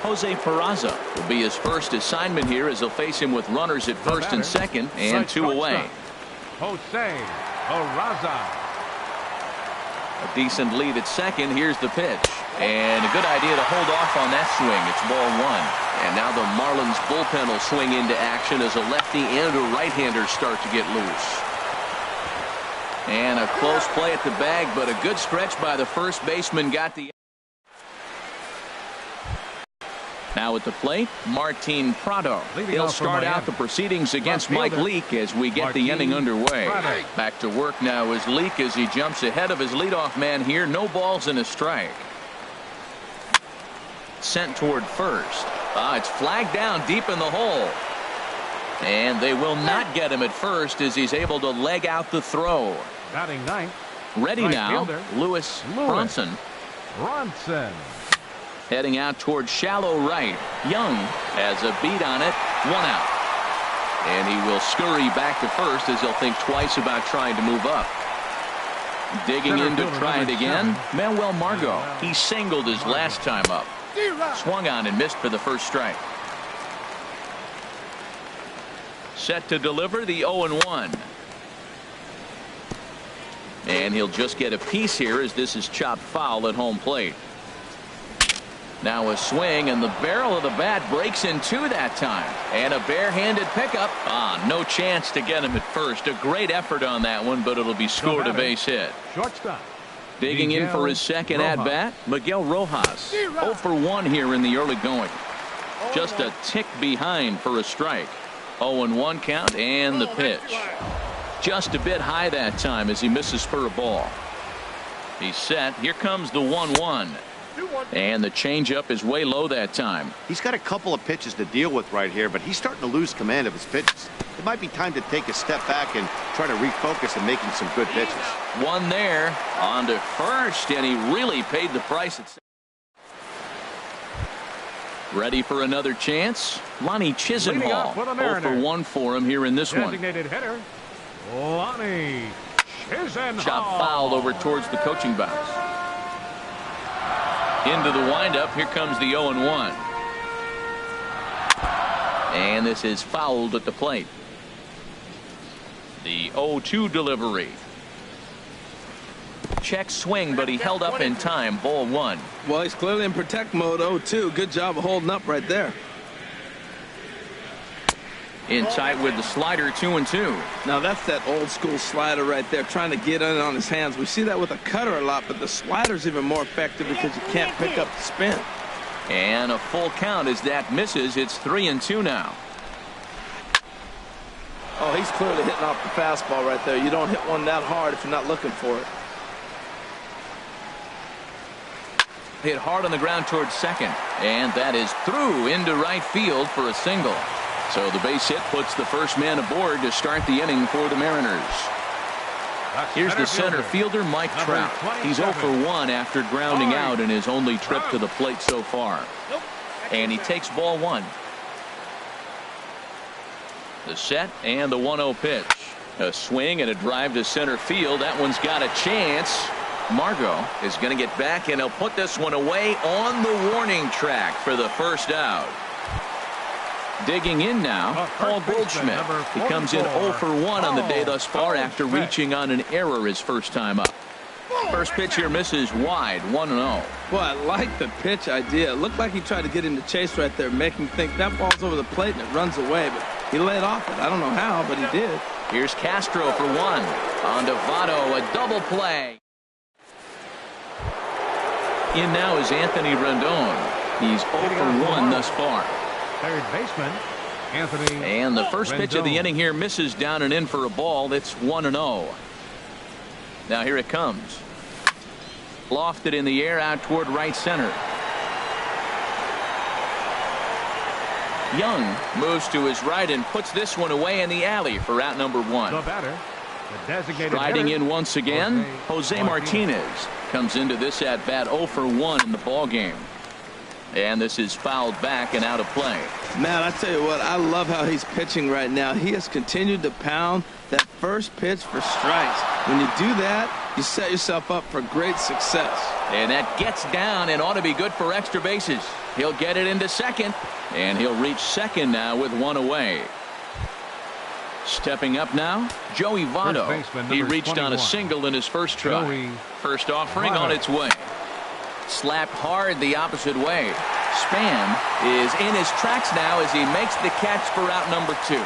Jose Peraza will be his first assignment here as he'll face him with runners at first and second and 2 away. Jose Peraza. A decent lead at second. Here's the pitch. And a good idea to hold off on that swing. It's ball 1. And now the Marlins bullpen will swing into action as a lefty and a right-hander start to get loose. And a close play at the bag, but a good stretch by the first baseman got the. Now at the plate, Martin Prado. He'll start out the proceedings against Mike Leake as we get the inning underway. Back to work now is Leake as he jumps ahead of his leadoff man here. No balls and a strike. Sent toward first. It's flagged down deep in the hole. And they will not get him at first as he's able to leg out the throw. Batting ninth. Ready Right now, fielder, Lewis Bronson. Bronson. Heading out towards shallow right. Young has a beat on it. 1 out. And he will scurry back to first as he'll think twice about trying to move up. Digging in to try it again, Manuel Margot. He singled his last time up. Swung on and missed for the first strike. Set to deliver the 0-1. And he'll just get a piece here as this is chopped foul at home plate. Now a swing, and the barrel of the bat breaks in two that time. And a barehanded pickup. No chance to get him at first. A great effort on that one, but it'll be scored a base hit. Shortstop. Digging in for his second at-bat, Miguel Rojas. 0 for 1 here in the early going. Just a tick behind for a strike. 0-1 count, and the pitch. Just a bit high that time as he misses for a ball. He's set. Here comes the 1-1. And the changeup is way low that time. He's got a couple of pitches to deal with right here, but he's starting to lose command of his pitches. It might be time to take a step back and try to refocus and making some good pitches. One there on to first, and he really paid the price. Ready for another chance? Lonnie Chisenhall. 0 for 1 for him here in this one. Designated hitter, Lonnie Chisenhall. Chop foul over towards the coaching box. Into the windup. Here comes the 0-1. And this is fouled at the plate. The 0-2 delivery. Check swing, but he held up in time. Ball 1. Well, he's clearly in protect mode. 0-2. Good job of holding up right there. In tight with the slider. 2-2. Now that's that old school slider right there, trying to get in on his hands. We see that with a cutter a lot, but the slider's even more effective because you can't pick up the spin. And a full count as that misses. It's 3-2 now. Oh, he's clearly hitting off the fastball right there. You don't hit one that hard if you're not looking for it. Hit hard on the ground towards second, and that is through into right field for a single. So the base hit puts the first man aboard to start the inning for the Mariners. Here's the center fielder, Mike Trout. He's 0 for 1 after grounding out in his only trip to the plate so far. And he takes ball 1. The set and the 1-0 pitch. A swing and a drive to center field. That one's got a chance. Margot is going to get back, and he'll put this one away on the warning track for the first out. Digging in now, Paul Goldschmidt. He comes in 0 for 1 on the day thus far after reaching on an error his first time up. First pitch here misses wide, 1-0. Boy, I like the pitch idea. It looked like he tried to get him to chase right there, make him think that ball's over the plate and it runs away, but he laid off it. I don't know how, but he did. Here's Castro for 1. On to Votto, a double play. In now is Anthony Rendon. He's 0 for 1 thus far. Third baseman, Anthony. And the first pitch of the inning here misses down and in for a ball. That's 1-0. Now here it comes. Lofted in the air out toward right center. Young moves to his right and puts this one away in the alley for out number 1. The batter, the designated Riding hitter, in once again, Jose Martinez comes into this at bat 0 for 1 in the ball game. And this is fouled back and out of play. Man, I tell you what, I love how he's pitching right now. He has continued to pound that first pitch for strikes. When you do that, you set yourself up for great success. And that gets down and ought to be good for extra bases. He'll get it into second, and he'll reach second now with 1 away. Stepping up now, Joey Votto. He reached 21 on a single in his first try. First offering on its way. Slapped hard the opposite way. Span is in his tracks now as he makes the catch for out number 2.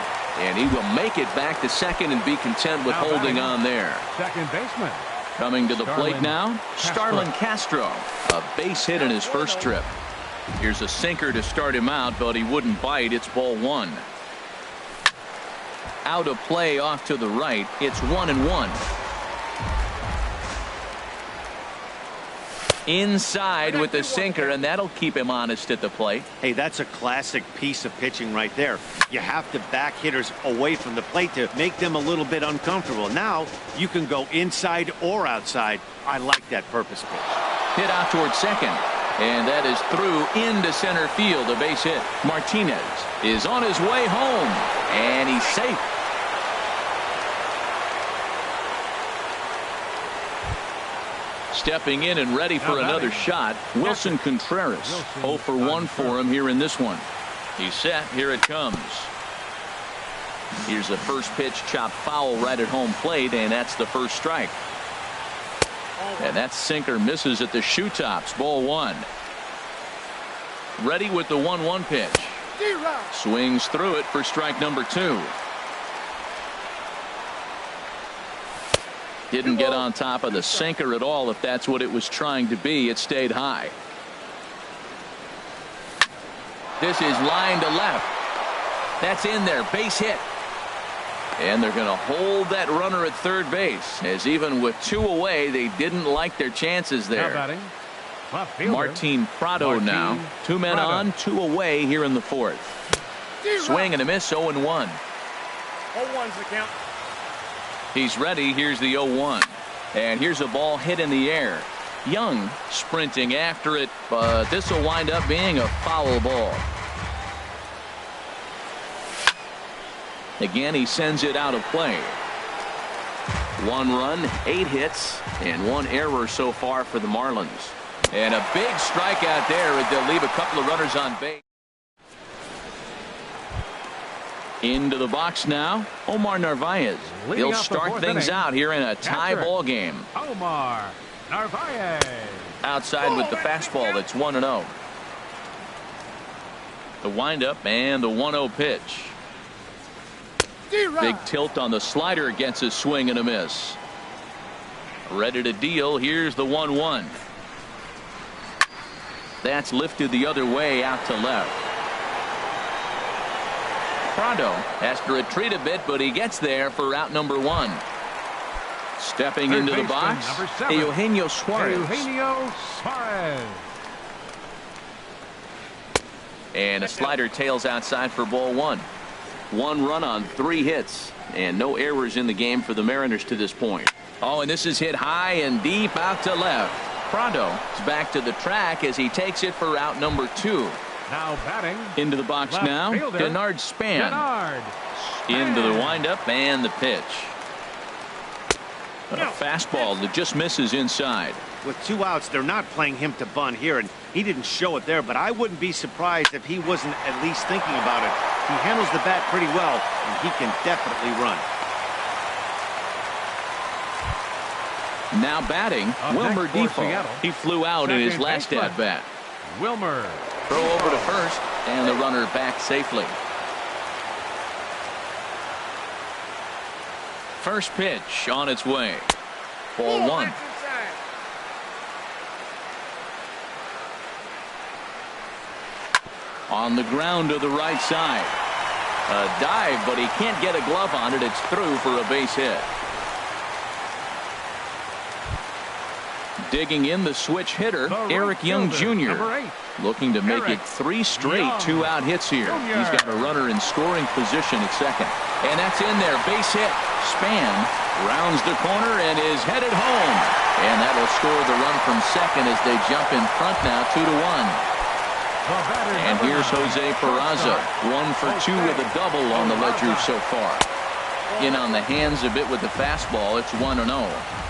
And he will make it back to second and be content with holding on there. Second baseman. Coming to the plate now, Starlin Castro. A base hit in his first trip. Here's a sinker to start him out, but he wouldn't bite. It's ball 1. Out of play off to the right. It's 1-1. inside with the sinker, and that'll keep him honest at the plate. Hey, that's a classic piece of pitching right there. You have to back hitters away from the plate to make them a little bit uncomfortable. Now you can go inside or outside. I like that purpose pitch. Hit out towards second, and that is through into center field. A base hit. Martinez is on his way home, and he's safe. Stepping in and ready for another shot, Wilson Contreras. 0 for 1 for him here in this one. He's set. Here it comes. Here's the first pitch, chopped foul right at home plate, and that's the first strike. And that sinker misses at the shoe tops. Ball 1. Ready with the 1-1 pitch. Swings through it for strike number 2. Didn't get on top of the sinker at all. If that's what it was trying to be, it stayed high. This is line to left. That's in there. Base hit. And they're going to hold that runner at third base, as even with 2 away, they didn't like their chances there. Martin Prado now. 2 men on, 2 away here in the 4th. Swing and a miss, 0-1. 0-1's the count. He's ready. Here's the 0-1. And here's a ball hit in the air. Young sprinting after it, but this will wind up being a foul ball. Again, he sends it out of play. 1 run, 8 hits, and 1 error so far for the Marlins. And a big strikeout there. They'll leave a couple of runners on base. Into the box now, Omar Narvaez. He'll start things out here in a tie ball game. Omar Narvaez. Outside with the fastball. That's 1-0. The windup and the 1-0 pitch. Big tilt on the slider against his swing and a miss. Ready to deal. Here's the 1-1. That's lifted the other way out to left. Prado has to retreat a bit, but he gets there for out number 1. Stepping into the box, Eugenio Suarez. And a slider tails outside for ball 1. 1 run on 3 hits, and no errors in the game for the Mariners to this point. Oh, and this is hit high and deep out to left. Prado is back to the track as he takes it for out number 2. Now batting. Into the box now, Denard Span. Into the windup and the pitch. A fastball that just misses inside. With 2 outs, they're not playing him to bunt here, and he didn't show it there, but I wouldn't be surprised if he wasn't at least thinking about it. He handles the bat pretty well, and he can definitely run. Now batting, Wilmer Defoe. He flew out in his last at-bat. Wilmer. Throw over to first, and the runner back safely. First pitch on its way. Ball 1. On the ground to the right side. A dive, but he can't get a glove on it. It's through for a base hit. Digging in the switch hitter, Eric Young Jr. Looking to make it 3 straight 2-out hits here. He's got a runner in scoring position at second. And that's in there. Base hit. Span rounds the corner and is headed home. And that will score the run from second as they jump in front now 2-1. And here's Jose Peraza. 1 for 2 with a double on the ledger so far. In on the hands a bit with the fastball. It's 1-0.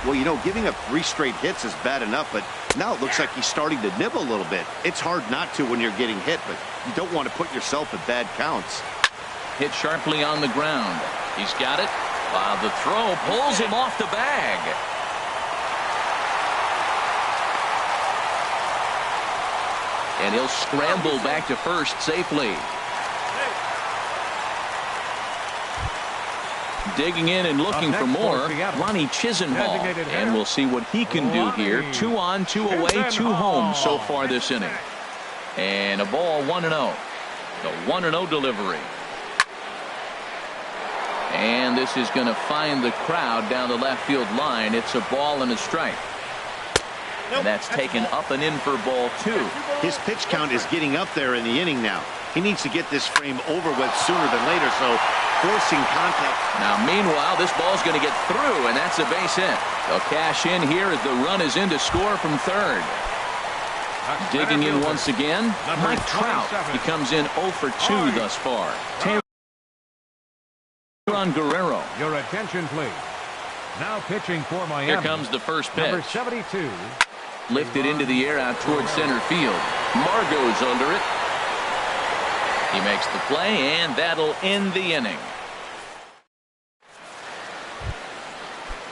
Well, you know, giving up 3 straight hits is bad enough, but now it looks like he's starting to nibble a little bit. It's hard not to when you're getting hit, but you don't want to put yourself at bad counts. Hit sharply on the ground. He's got it. The throw pulls him off the bag. And he'll scramble back to first safely. Digging in and looking for more, Ronnie Chisenhall. And we'll see what he can do here. 2 on, 2 away, 2 home so far this inning. And a ball 1-0. The 1-0 delivery. And this is going to find the crowd down the left field line. It's a ball and a strike. And that's taken up and in for ball 2. His pitch count is getting up there in the inning now. He needs to get this frame over with sooner than later, so forcing contact. Now, meanwhile, this ball's going to get through, and that's a base hit. They'll cash in here as the run is in to score from third. Digging in once again, Mike Trout. He comes in 0 for 2 thus far. Guerrero. Your attention, please. Now pitching for Miami. Here comes the first pitch. Number 72. Lifted into the air out towards center field. Margot's under it. He makes the play, and that'll end the inning.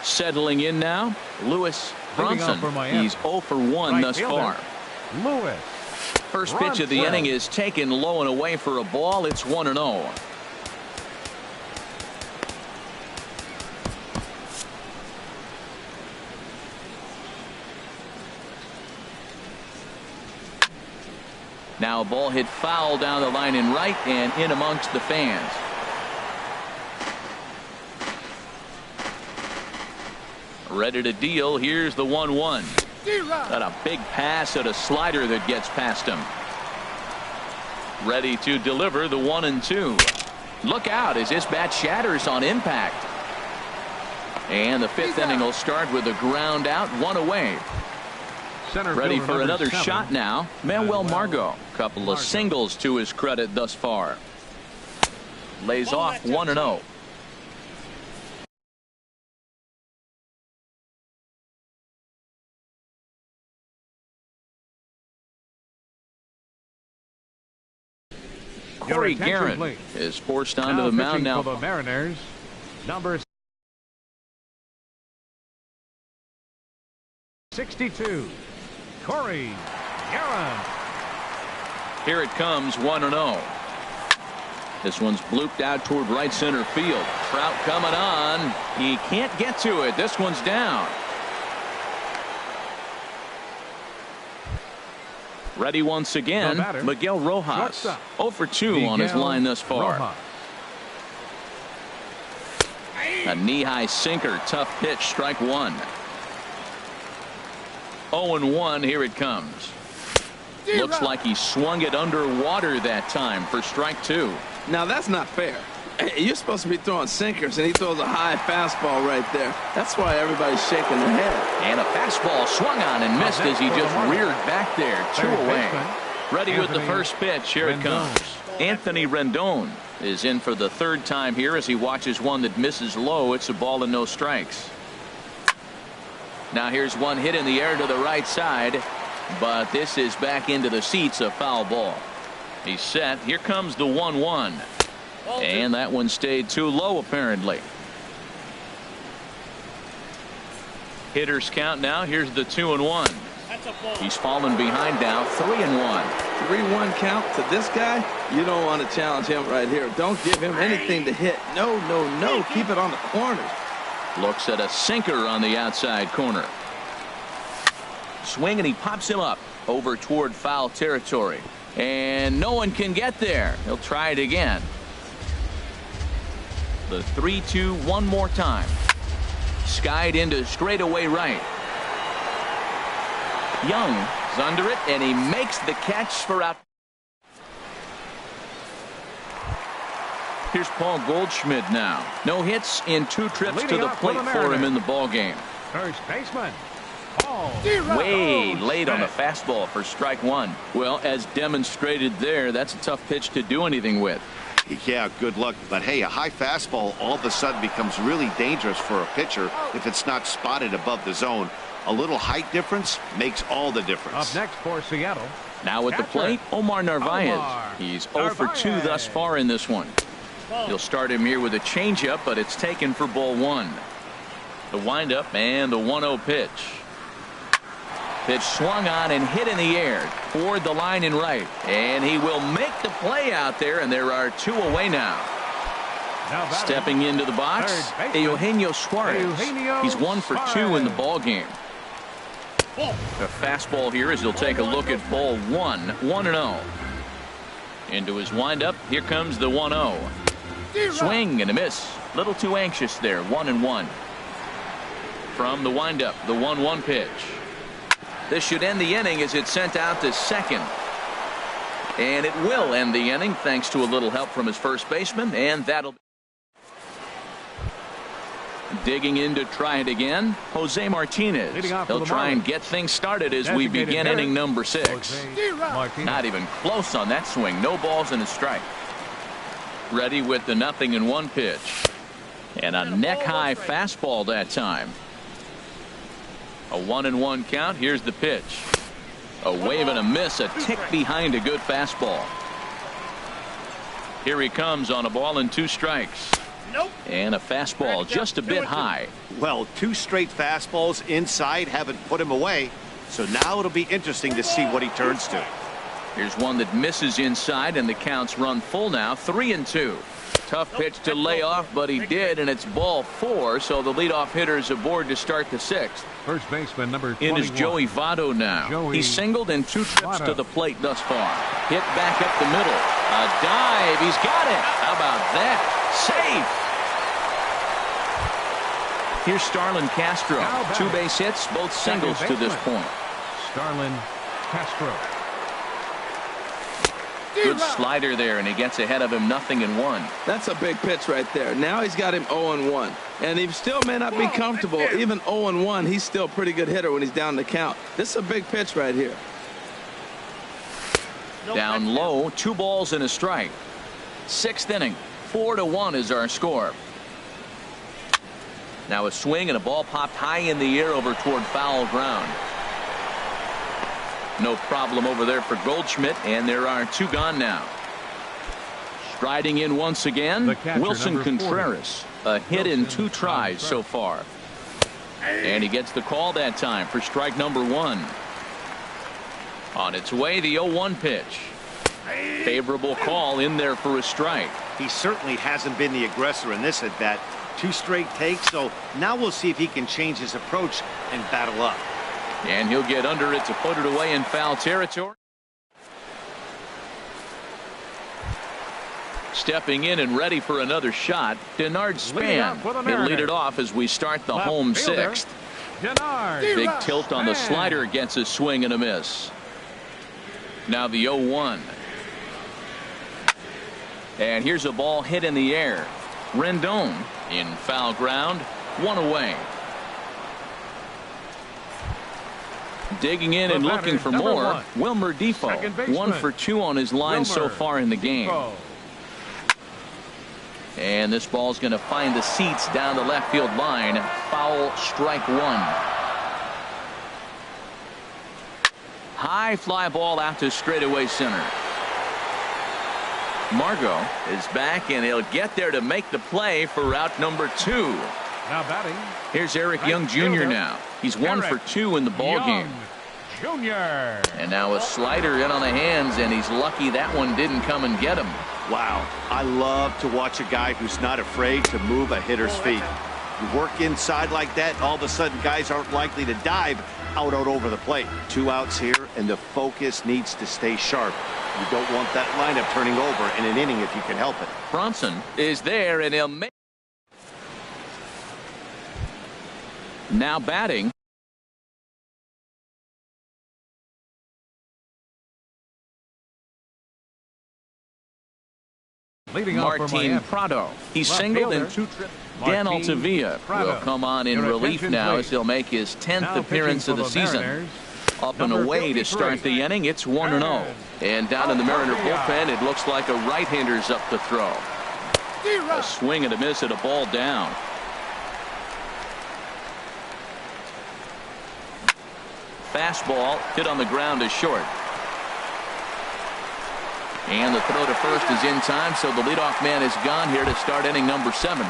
Settling in now, Lewis Bronson. He's 0 for 1 thus far. Lewis. First pitch of the inning is taken low and away for a ball. It's 1-0. Now a ball hit foul down the line in right and in amongst the fans. Ready to deal. Here's the 1-1. Got a big pass at a slider that gets past him. Ready to deliver the 1-2. Look out as his bat shatters on impact. And the 5th inning will start with a ground out, 1 away. Ready for another shot now. Manuel Margot. Couple of singles to his credit thus far. Lays off 1-0. Corey Guerin is forced onto the mound now. For the Mariners, number 62, Corey Guerin. Here it comes, 1-0. This one's blooped out toward right center field. Trout coming on. He can't get to it. This one's down. Ready once again, Miguel Rojas. 0 for 2 on his line thus far. A knee-high sinker, tough pitch, strike 1. 0-1, here it comes. Looks like he swung it underwater that time for strike 2. Now that's not fair. You're supposed to be throwing sinkers, and he throws a high fastball right there. That's why everybody's shaking their head. And a fastball swung on and missed as he just reared back there. 2 away. Ready with the first pitch. Here it comes. Anthony Rendon is in for the 3rd time here as he watches one that misses low. It's a ball and no strikes. Now here's one hit in the air to the right side, but this is back into the seats, a foul ball. He's set. Here comes the 1-1. And that one stayed too low, apparently. Hitters count now. Here's the 2-1. He's fallen behind now. 3-1. 3-1 count to this guy. You don't want to challenge him right here. Don't give him anything to hit. No, no, no. Keep it on the corners. Looks at a sinker on the outside corner. Swing, and he pops him up over toward foul territory. And no one can get there. He'll try it again. The 3-2 one more time. Skied into straightaway right. Young is under it, and he makes the catch for out. Here's Paul Goldschmidt now. No hits in 2 trips to the plate for him in the ball game. First baseman, Paul. Way late on the fastball for strike 1. Well, as demonstrated there, that's a tough pitch to do anything with. Yeah, good luck. But hey, a high fastball all of a sudden becomes really dangerous for a pitcher if it's not spotted above the zone. A little height difference makes all the difference. Up next for Seattle. Now at the plate, Omar Narvaez. He's 0 for 2 thus far in this one. You'll start him here with a changeup, but it's taken for ball 1. The windup and the 1-0 pitch. Pitch swung on and hit in the air toward the line in right, and he will make the play out there, and there are 2 away now. Stepping into the box, Eugenio Suarez. He's 1 for 2 in the ball game. A fastball here as he'll take a look at ball 1, 1-0. Into his windup, here comes the 1-0. Swing and a miss. Little too anxious there, 1-1. From the windup, the 1-1 pitch. This should end the inning as it's sent out to second. And it will end the inning thanks to a little help from his first baseman, and that'll digging in to try it again, Jose Martinez. He'll try and get things started as we begin inning number 6. Not even close on that swing. No balls and a strike. Ready with the 0-1 pitch. And a neck-high fastball that time. A 1-1 count. Here's the pitch. A wave and a miss, a tick behind a good fastball. Here he comes on a ball and 2 strikes. And a fastball just a bit high. Well, 2 straight fastballs inside haven't put him away. So now it'll be interesting to see what he turns to. Here's one that misses inside, and the count's run full now, 3-2. Tough pitch to lay off, but he did, and it's ball 4, so the leadoff hitter is aboard to start the 6th. First baseman number 21. In is Joey Votto now. He's singled in 2 trips to the plate thus far. Hit back up the middle. A dive. He's got it. How about that? Safe. Here's Starlin Castro. 2 base hits, both singles to this point. Starlin Castro. Good slider there, and he gets ahead of him, 0-1. That's a big pitch right there. Now he's got him 0-1. And he still may not be comfortable. Even 0-1, he's still a pretty good hitter when he's down the count. This is a big pitch right here. Down low, 2 balls and a strike. 6th inning, 4-1 is our score. Now a swing and a ball popped high in the air over toward foul ground. No problem over there for Goldschmidt, and there are 2 gone now. Striding in once again, Wilson Contreras. A hit in 2 tries so far. And he gets the call that time for strike number 1. On its way, the 0-1 pitch. Favorable call in there for a strike. He certainly hasn't been the aggressor in this at bat. 2 straight takes, so now we'll see if he can change his approach and battle up. And he'll get under it to put it away in foul territory. Stepping in and ready for another shot, Denard Span. He'll lead it off as we start the home 6th. Big tilt on the slider, gets a swing and a miss. Now the 0-1. And here's a ball hit in the air. Rendon in foul ground, 1 away. Digging in and looking for more, Wilmer Defoe. 1 for 2 on his line so far in the game. And this ball's going to find the seats down the left field line. Foul, strike 1. High fly ball out to straightaway center. Margot is back, and he'll get there to make the play for route number 2. Now batting. Here's Eric Young Jr. now. He's 1 for 2 in the ball game. Jr. And now a slider in on the hands, and he's lucky that one didn't come and get him. Wow, I love to watch a guy who's not afraid to move a hitter's feet. You work inside like that, all of a sudden guys aren't likely to dive out over the plate. 2 outs here, and the focus needs to stay sharp. You don't want that lineup turning over in an inning if you can help it. Bronson is there, and he'll make. Now batting. Martin Prado. He's singled in 2 trips. Dan Altavilla will come on in relief now as he'll make his 10th appearance of the season. Up and away to start the inning. It's 1-0. And down in the Mariner bullpen, it looks like a right-hander's up to throw. A swing and a miss at a ball down. Fastball hit on the ground is short. And the throw to first is in time, so the leadoff man is gone here to start inning number 7.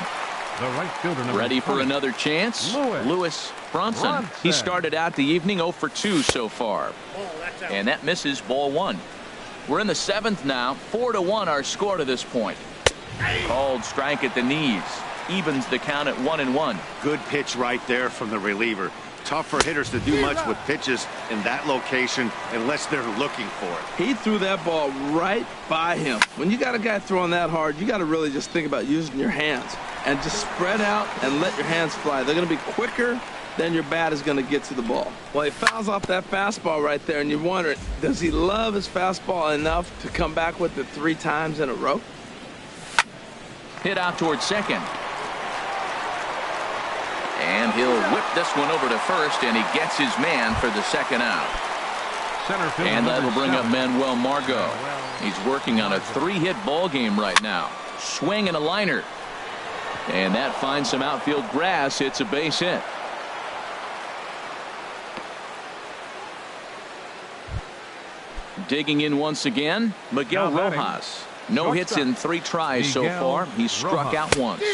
The right fielder ready for another chance. Lewis Bronson. He started out the evening 0 for 2 so far. And that misses, ball 1. We're in the 7th now. 4-1 our score to this point. Called strike at the knees. Evens the count at 1-1. Good pitch right there from the reliever. Tough for hitters to do much with pitches in that location unless they're looking for it. He threw that ball right by him. When you got a guy throwing that hard, you got to really just think about using your hands and just spread out and let your hands fly. They're going to be quicker then your bat is going to get to the ball. Well, he fouls off that fastball right there, and you're wondering, does he love his fastball enough to come back with it 3 times in a row? Hit out towards second. And he'll whip this one over to first, and he gets his man for the second out. And that'll bring up Manuel Margot. He's working on a 3-hit ball game right now. Swing and a liner. And that finds some outfield grass. It's a base hit. Digging in once again, Miguel Rojas. No hits in 3 tries so far. He's struck out once.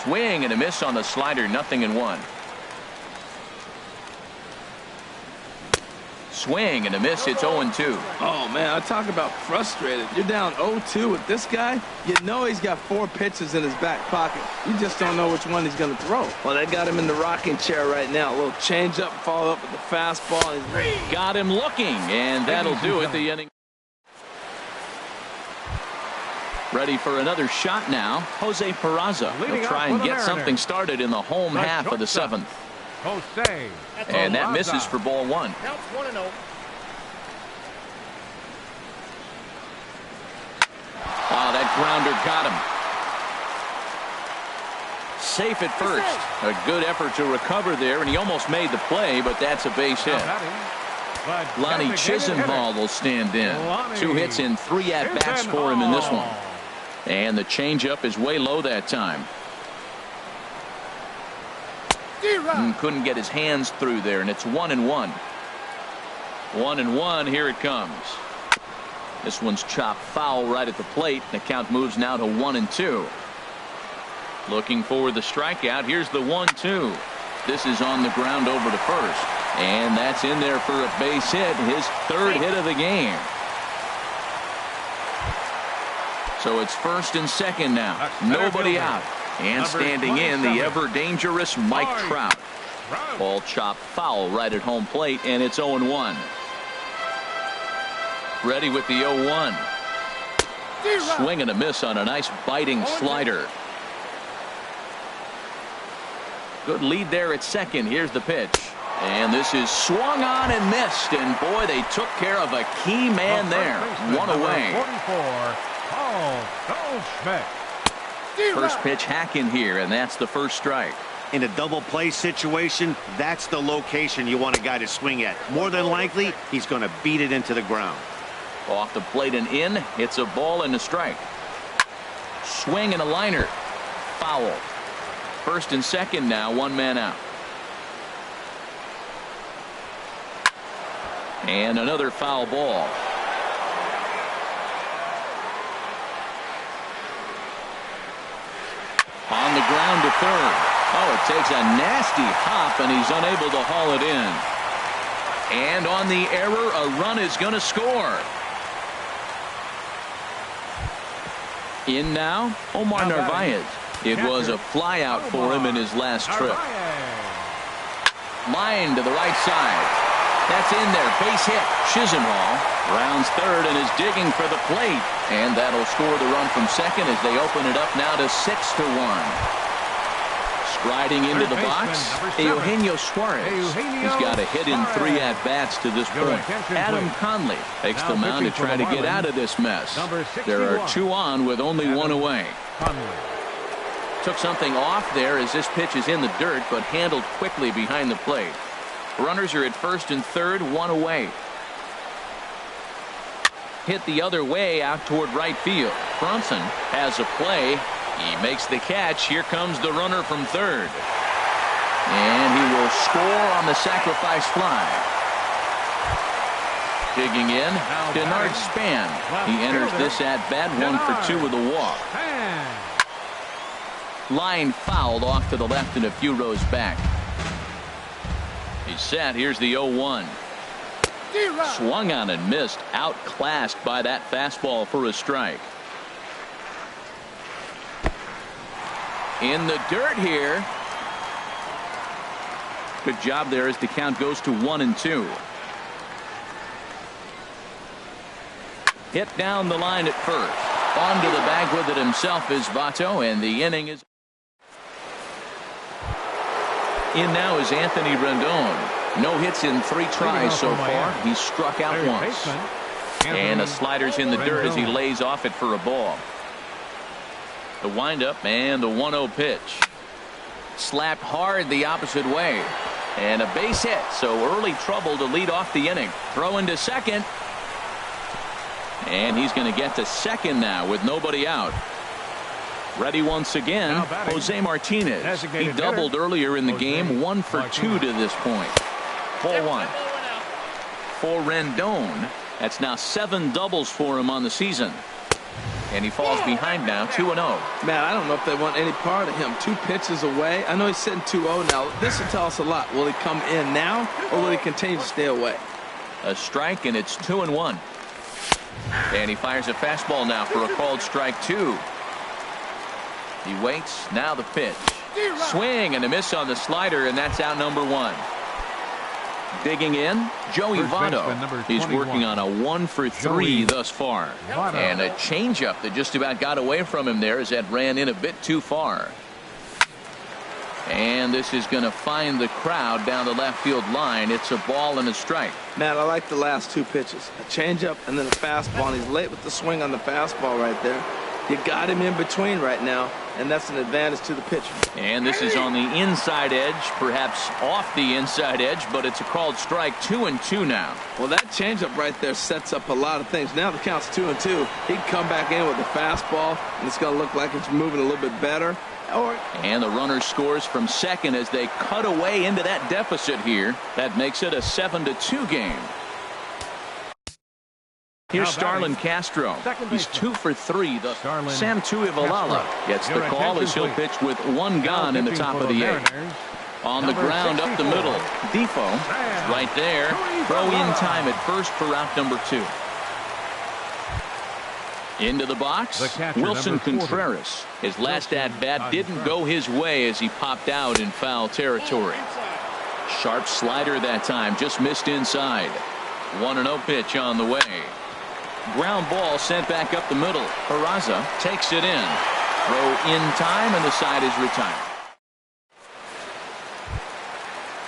Swing and a miss on the slider, 0-1. Swing and a miss, it's 0-2. Oh, man, I talk about frustrated. You're down 0-2 with this guy. You know he's got 4 pitches in his back pocket. You just don't know which one he's going to throw. Well, they got him in the rocking chair right now. A little changeup, follow up with the fastball. Got him looking, and that'll do it. The inning. Ready for another shot now. Jose Peraza. He'll try and get something started in the home half of the 7th. Jose. And that misses for ball 1. Counts 1-0. Oh, that grounder got him. Safe at first. A good effort to recover there, and he almost made the play, but that's a base hit. Lonnie Chisenhall will stand in. 2 hits in 3 at-bats for him in this one. And the changeup is way low that time. Couldn't get his hands through there, and it's 1-1. 1-1, here it comes. This one's chopped foul right at the plate. The count moves now to 1-2. Looking for the strikeout. Here's the 1-2. This is on the ground over to first. And that's in there for a base hit. His 3rd hit of the game. So it's first and second now. Nobody out. And standing in, the ever-dangerous Mike Trout. Ball chopped foul right at home plate, and it's 0-1. Ready with the 0-1. Swing and a miss on a nice biting slider. Good lead there at second. Here's the pitch. And this is swung on and missed. And boy, they took care of a key man there. 1 away. 44, Paul Goldschmidt. First pitch hacking here, and that's the first strike. In a double play situation, that's the location you want a guy to swing at. More than likely, he's going to beat it into the ground. Off the plate and in. It's a ball and a strike. Swing and a liner. Foul. First and second now, 1 man out. And another foul ball. On the ground to third. Oh, it takes a nasty hop, and he's unable to haul it in. And on the error, a run is going to score. In now, Omar Narvaez. It was a flyout for him in his last trip. Line to the right side. That's in there. Base hit. Chisenhall rounds third and is digging for the plate. And that'll score the run from second as they open it up now to 6-1. Striding into the box, Eugenio Suarez. He's got a hit in 3 at-bats to this point. Adam Conley takes the mound to try to get out of this mess. There are 2 on with only 1 away. Took something off there as this pitch is in the dirt, but handled quickly behind the plate. Runners are at first and third, 1 away. Hit the other way out toward right field. Bronson has a play. He makes the catch. Here comes the runner from third. And he will score on the sacrifice fly. Digging in, Denard Span. He enters this at-bat 1 for 2 with a walk. Line fouled off to the left and a few rows back. He's set. Here's the 0-1. Swung on and missed. Outclassed by that fastball for a strike. In the dirt here. Good job there as the count goes to 1-2. Hit down the line at first. Onto the bag with it himself is Votto, and the inning is. In now is Anthony Rendon. No hits in 3 tries so far. He's struck out once. And a slider's in the dirt as he lays off it for a ball. The windup and the 1-0 pitch. Slapped hard the opposite way. And a base hit, so early trouble to lead off the inning. Throw into second. And he's going to get to second now with nobody out. Ready once again, Jose Martinez. He doubled earlier in the game, 1 for 2 to this point. Ball 1. For Rendon, that's now 7 doubles for him on the season. And he falls behind now, 2-0. Man, I don't know if they want any part of him. 2 pitches away. I know he's sitting 2-0 now. This will tell us a lot. Will he come in now, or will he continue to stay away? A strike, and it's 2-1. And he fires a fastball now for a called strike 2. He waits. Now the pitch. Swing and a miss on the slider, and that's out number 1. Digging in, Joey Votto. He's working on a 1 for 3 thus far. And a changeup that just about got away from him there as that ran in a bit too far. And this is going to find the crowd down the left field line. It's a ball and a strike. Matt, I like the last 2 pitches. A changeup and then a fastball. And he's late with the swing on the fastball right there. You got him in between right now, and that's an advantage to the pitcher. And this is on the inside edge, perhaps off the inside edge, but it's a called strike. 2-2 now. Well, that changeup right there sets up a lot of things. Now the count's 2-2. He can come back in with a fastball, and it's going to look like it's moving a little bit better. And the runner scores from second as they cut away into that deficit here. That makes it a 7-2 game. Here's Starlin Castro. He's 2 for 3. The Sam Tuivalala gets the call as he'll pitch with 1 gone in the top of the 8th. On the ground up the middle. Defoe right there. Throw in time at first for out number 2. Into the box, Wilson Contreras. His last at-bat didn't go his way as he popped out in foul territory. Sharp slider that time, just missed inside. 1-0 pitch on the way. Ground ball sent back up the middle. Peraza takes it in. Throw in time, and the side is retired.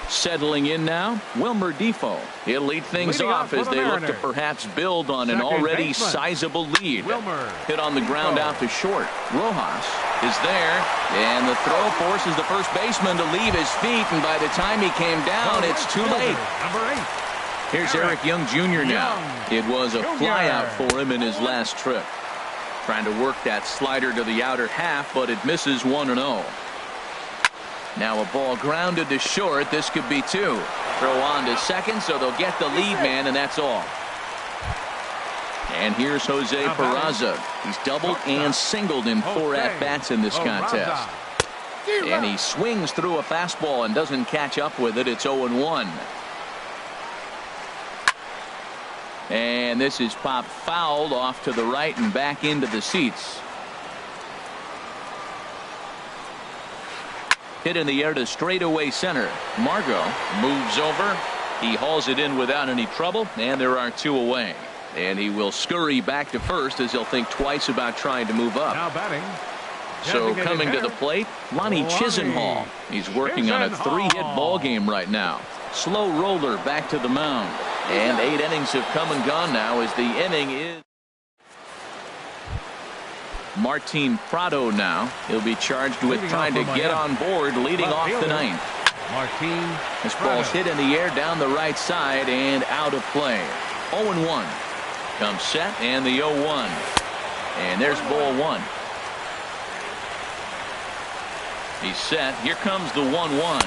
Settling in now, Wilmer Defoe. He'll lead things off as they look to perhaps build on an already sizable lead. Hit on the ground out to short. Rojas is there, and the throw forces the first baseman to leave his feet, and by the time he came down, it's too late. Number 8. Here's Eric Young Jr. now. It was a flyout for him in his last trip. Trying to work that slider to the outer half, but it misses 1-0. Now a ball grounded to short. This could be 2. Throw on to second, so they'll get the lead man, and that's all. And here's Jose Peraza. He's doubled and singled in 4 at-bats in this contest. And he swings through a fastball and doesn't catch up with it. It's 0-1. And this is popped fouled off to the right and back into the seats. Hit in the air to straightaway center. Margot moves over. He hauls it in without any trouble, and there are 2 away. And he will scurry back to first as he'll think twice about trying to move up. Now batting. So coming to the plate, Lonnie Chisenhall. He's working on a 3-hit ball game right now. Slow roller back to the mound. And 8 innings have come and gone now as the inning is. Martin Prado now. He'll be charged with trying to get on board leading off the 9th. This ball's hit in the air down the right side and out of play. 0-1. Comes set and the 0-1. And there's ball 1. He's set. Here comes the 1-1.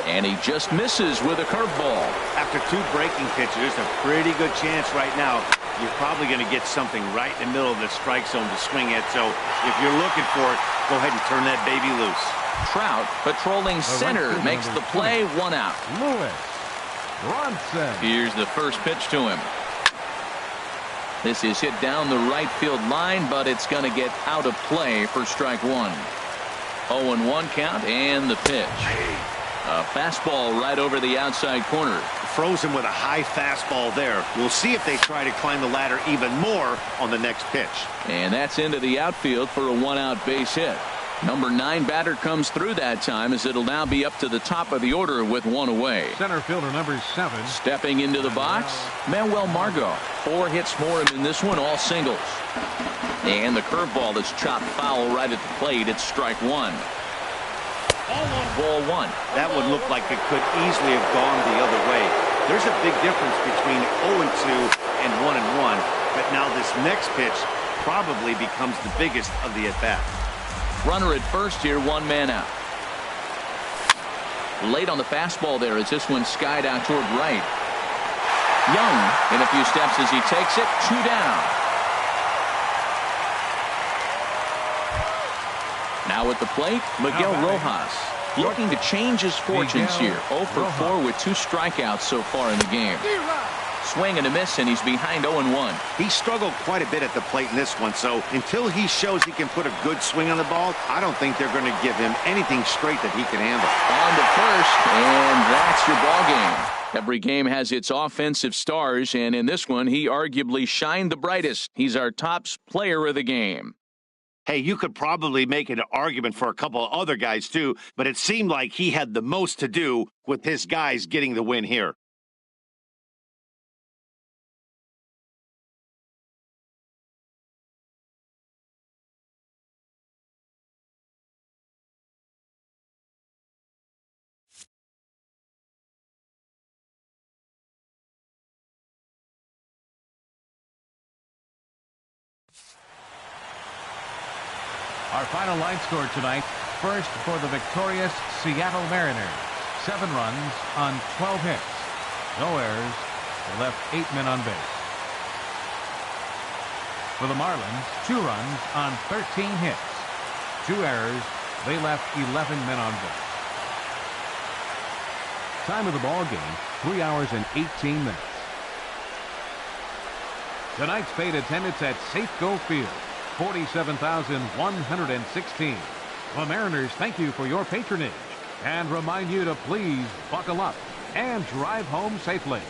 And he just misses with a curveball. After 2 breaking pitches, there's a pretty good chance right now you're probably going to get something right in the middle of the strike zone to swing at. So if you're looking for it, go ahead and turn that baby loose. Trout patrolling center makes the play. 1 out. Lewis Bronson. Here's the first pitch to him. This is hit down the right field line, but it's going to get out of play for strike 1. 0-1 count and the pitch. A fastball right over the outside corner. Froze him with a high fastball there. We'll see if they try to climb the ladder even more on the next pitch. And that's into the outfield for a 1-out base hit. Number 9 batter comes through that time, as it'll now be up to the top of the order with 1 away. Center fielder number 7. Stepping into the box, Manuel Margot. 4 hits for him in this one, all singles. And the curveball is chopped foul right at the plate. It's strike 1. Ball 1. That one looked like it could easily have gone the other way. There's a big difference between 0-2 and 1-1, but now this next pitch probably becomes the biggest of the at-bat. Runner at first here, 1 man out. Late on the fastball there as this one skied out toward right. Young in a few steps as he takes it. 2 down. Now at the plate, Miguel Rojas looking to change his fortunes here. 0 for 4 with 2 strikeouts so far in the game. Swing and a miss, and he's behind 0-1. He struggled quite a bit at the plate in this one, so until he shows he can put a good swing on the ball, I don't think they're going to give him anything straight that he can handle. On to first, and that's your ball game. Every game has its offensive stars, and in this one, he arguably shined the brightest. He's our top player of the game. Hey, you could probably make an argument for a couple of other guys too, but it seemed like he had the most to do with his guys getting the win here. Our final line score tonight. First for the victorious Seattle Mariners. 7 runs on 12 hits. No errors. They left 8 men on base. For the Marlins, 2 runs on 13 hits. 2 errors. They left 11 men on base. Time of the ball game, 3 hours and 18 minutes. Tonight's paid attendance at Safeco Field, 47,116. The Mariners thank you for your patronage and remind you to please buckle up and drive home safely.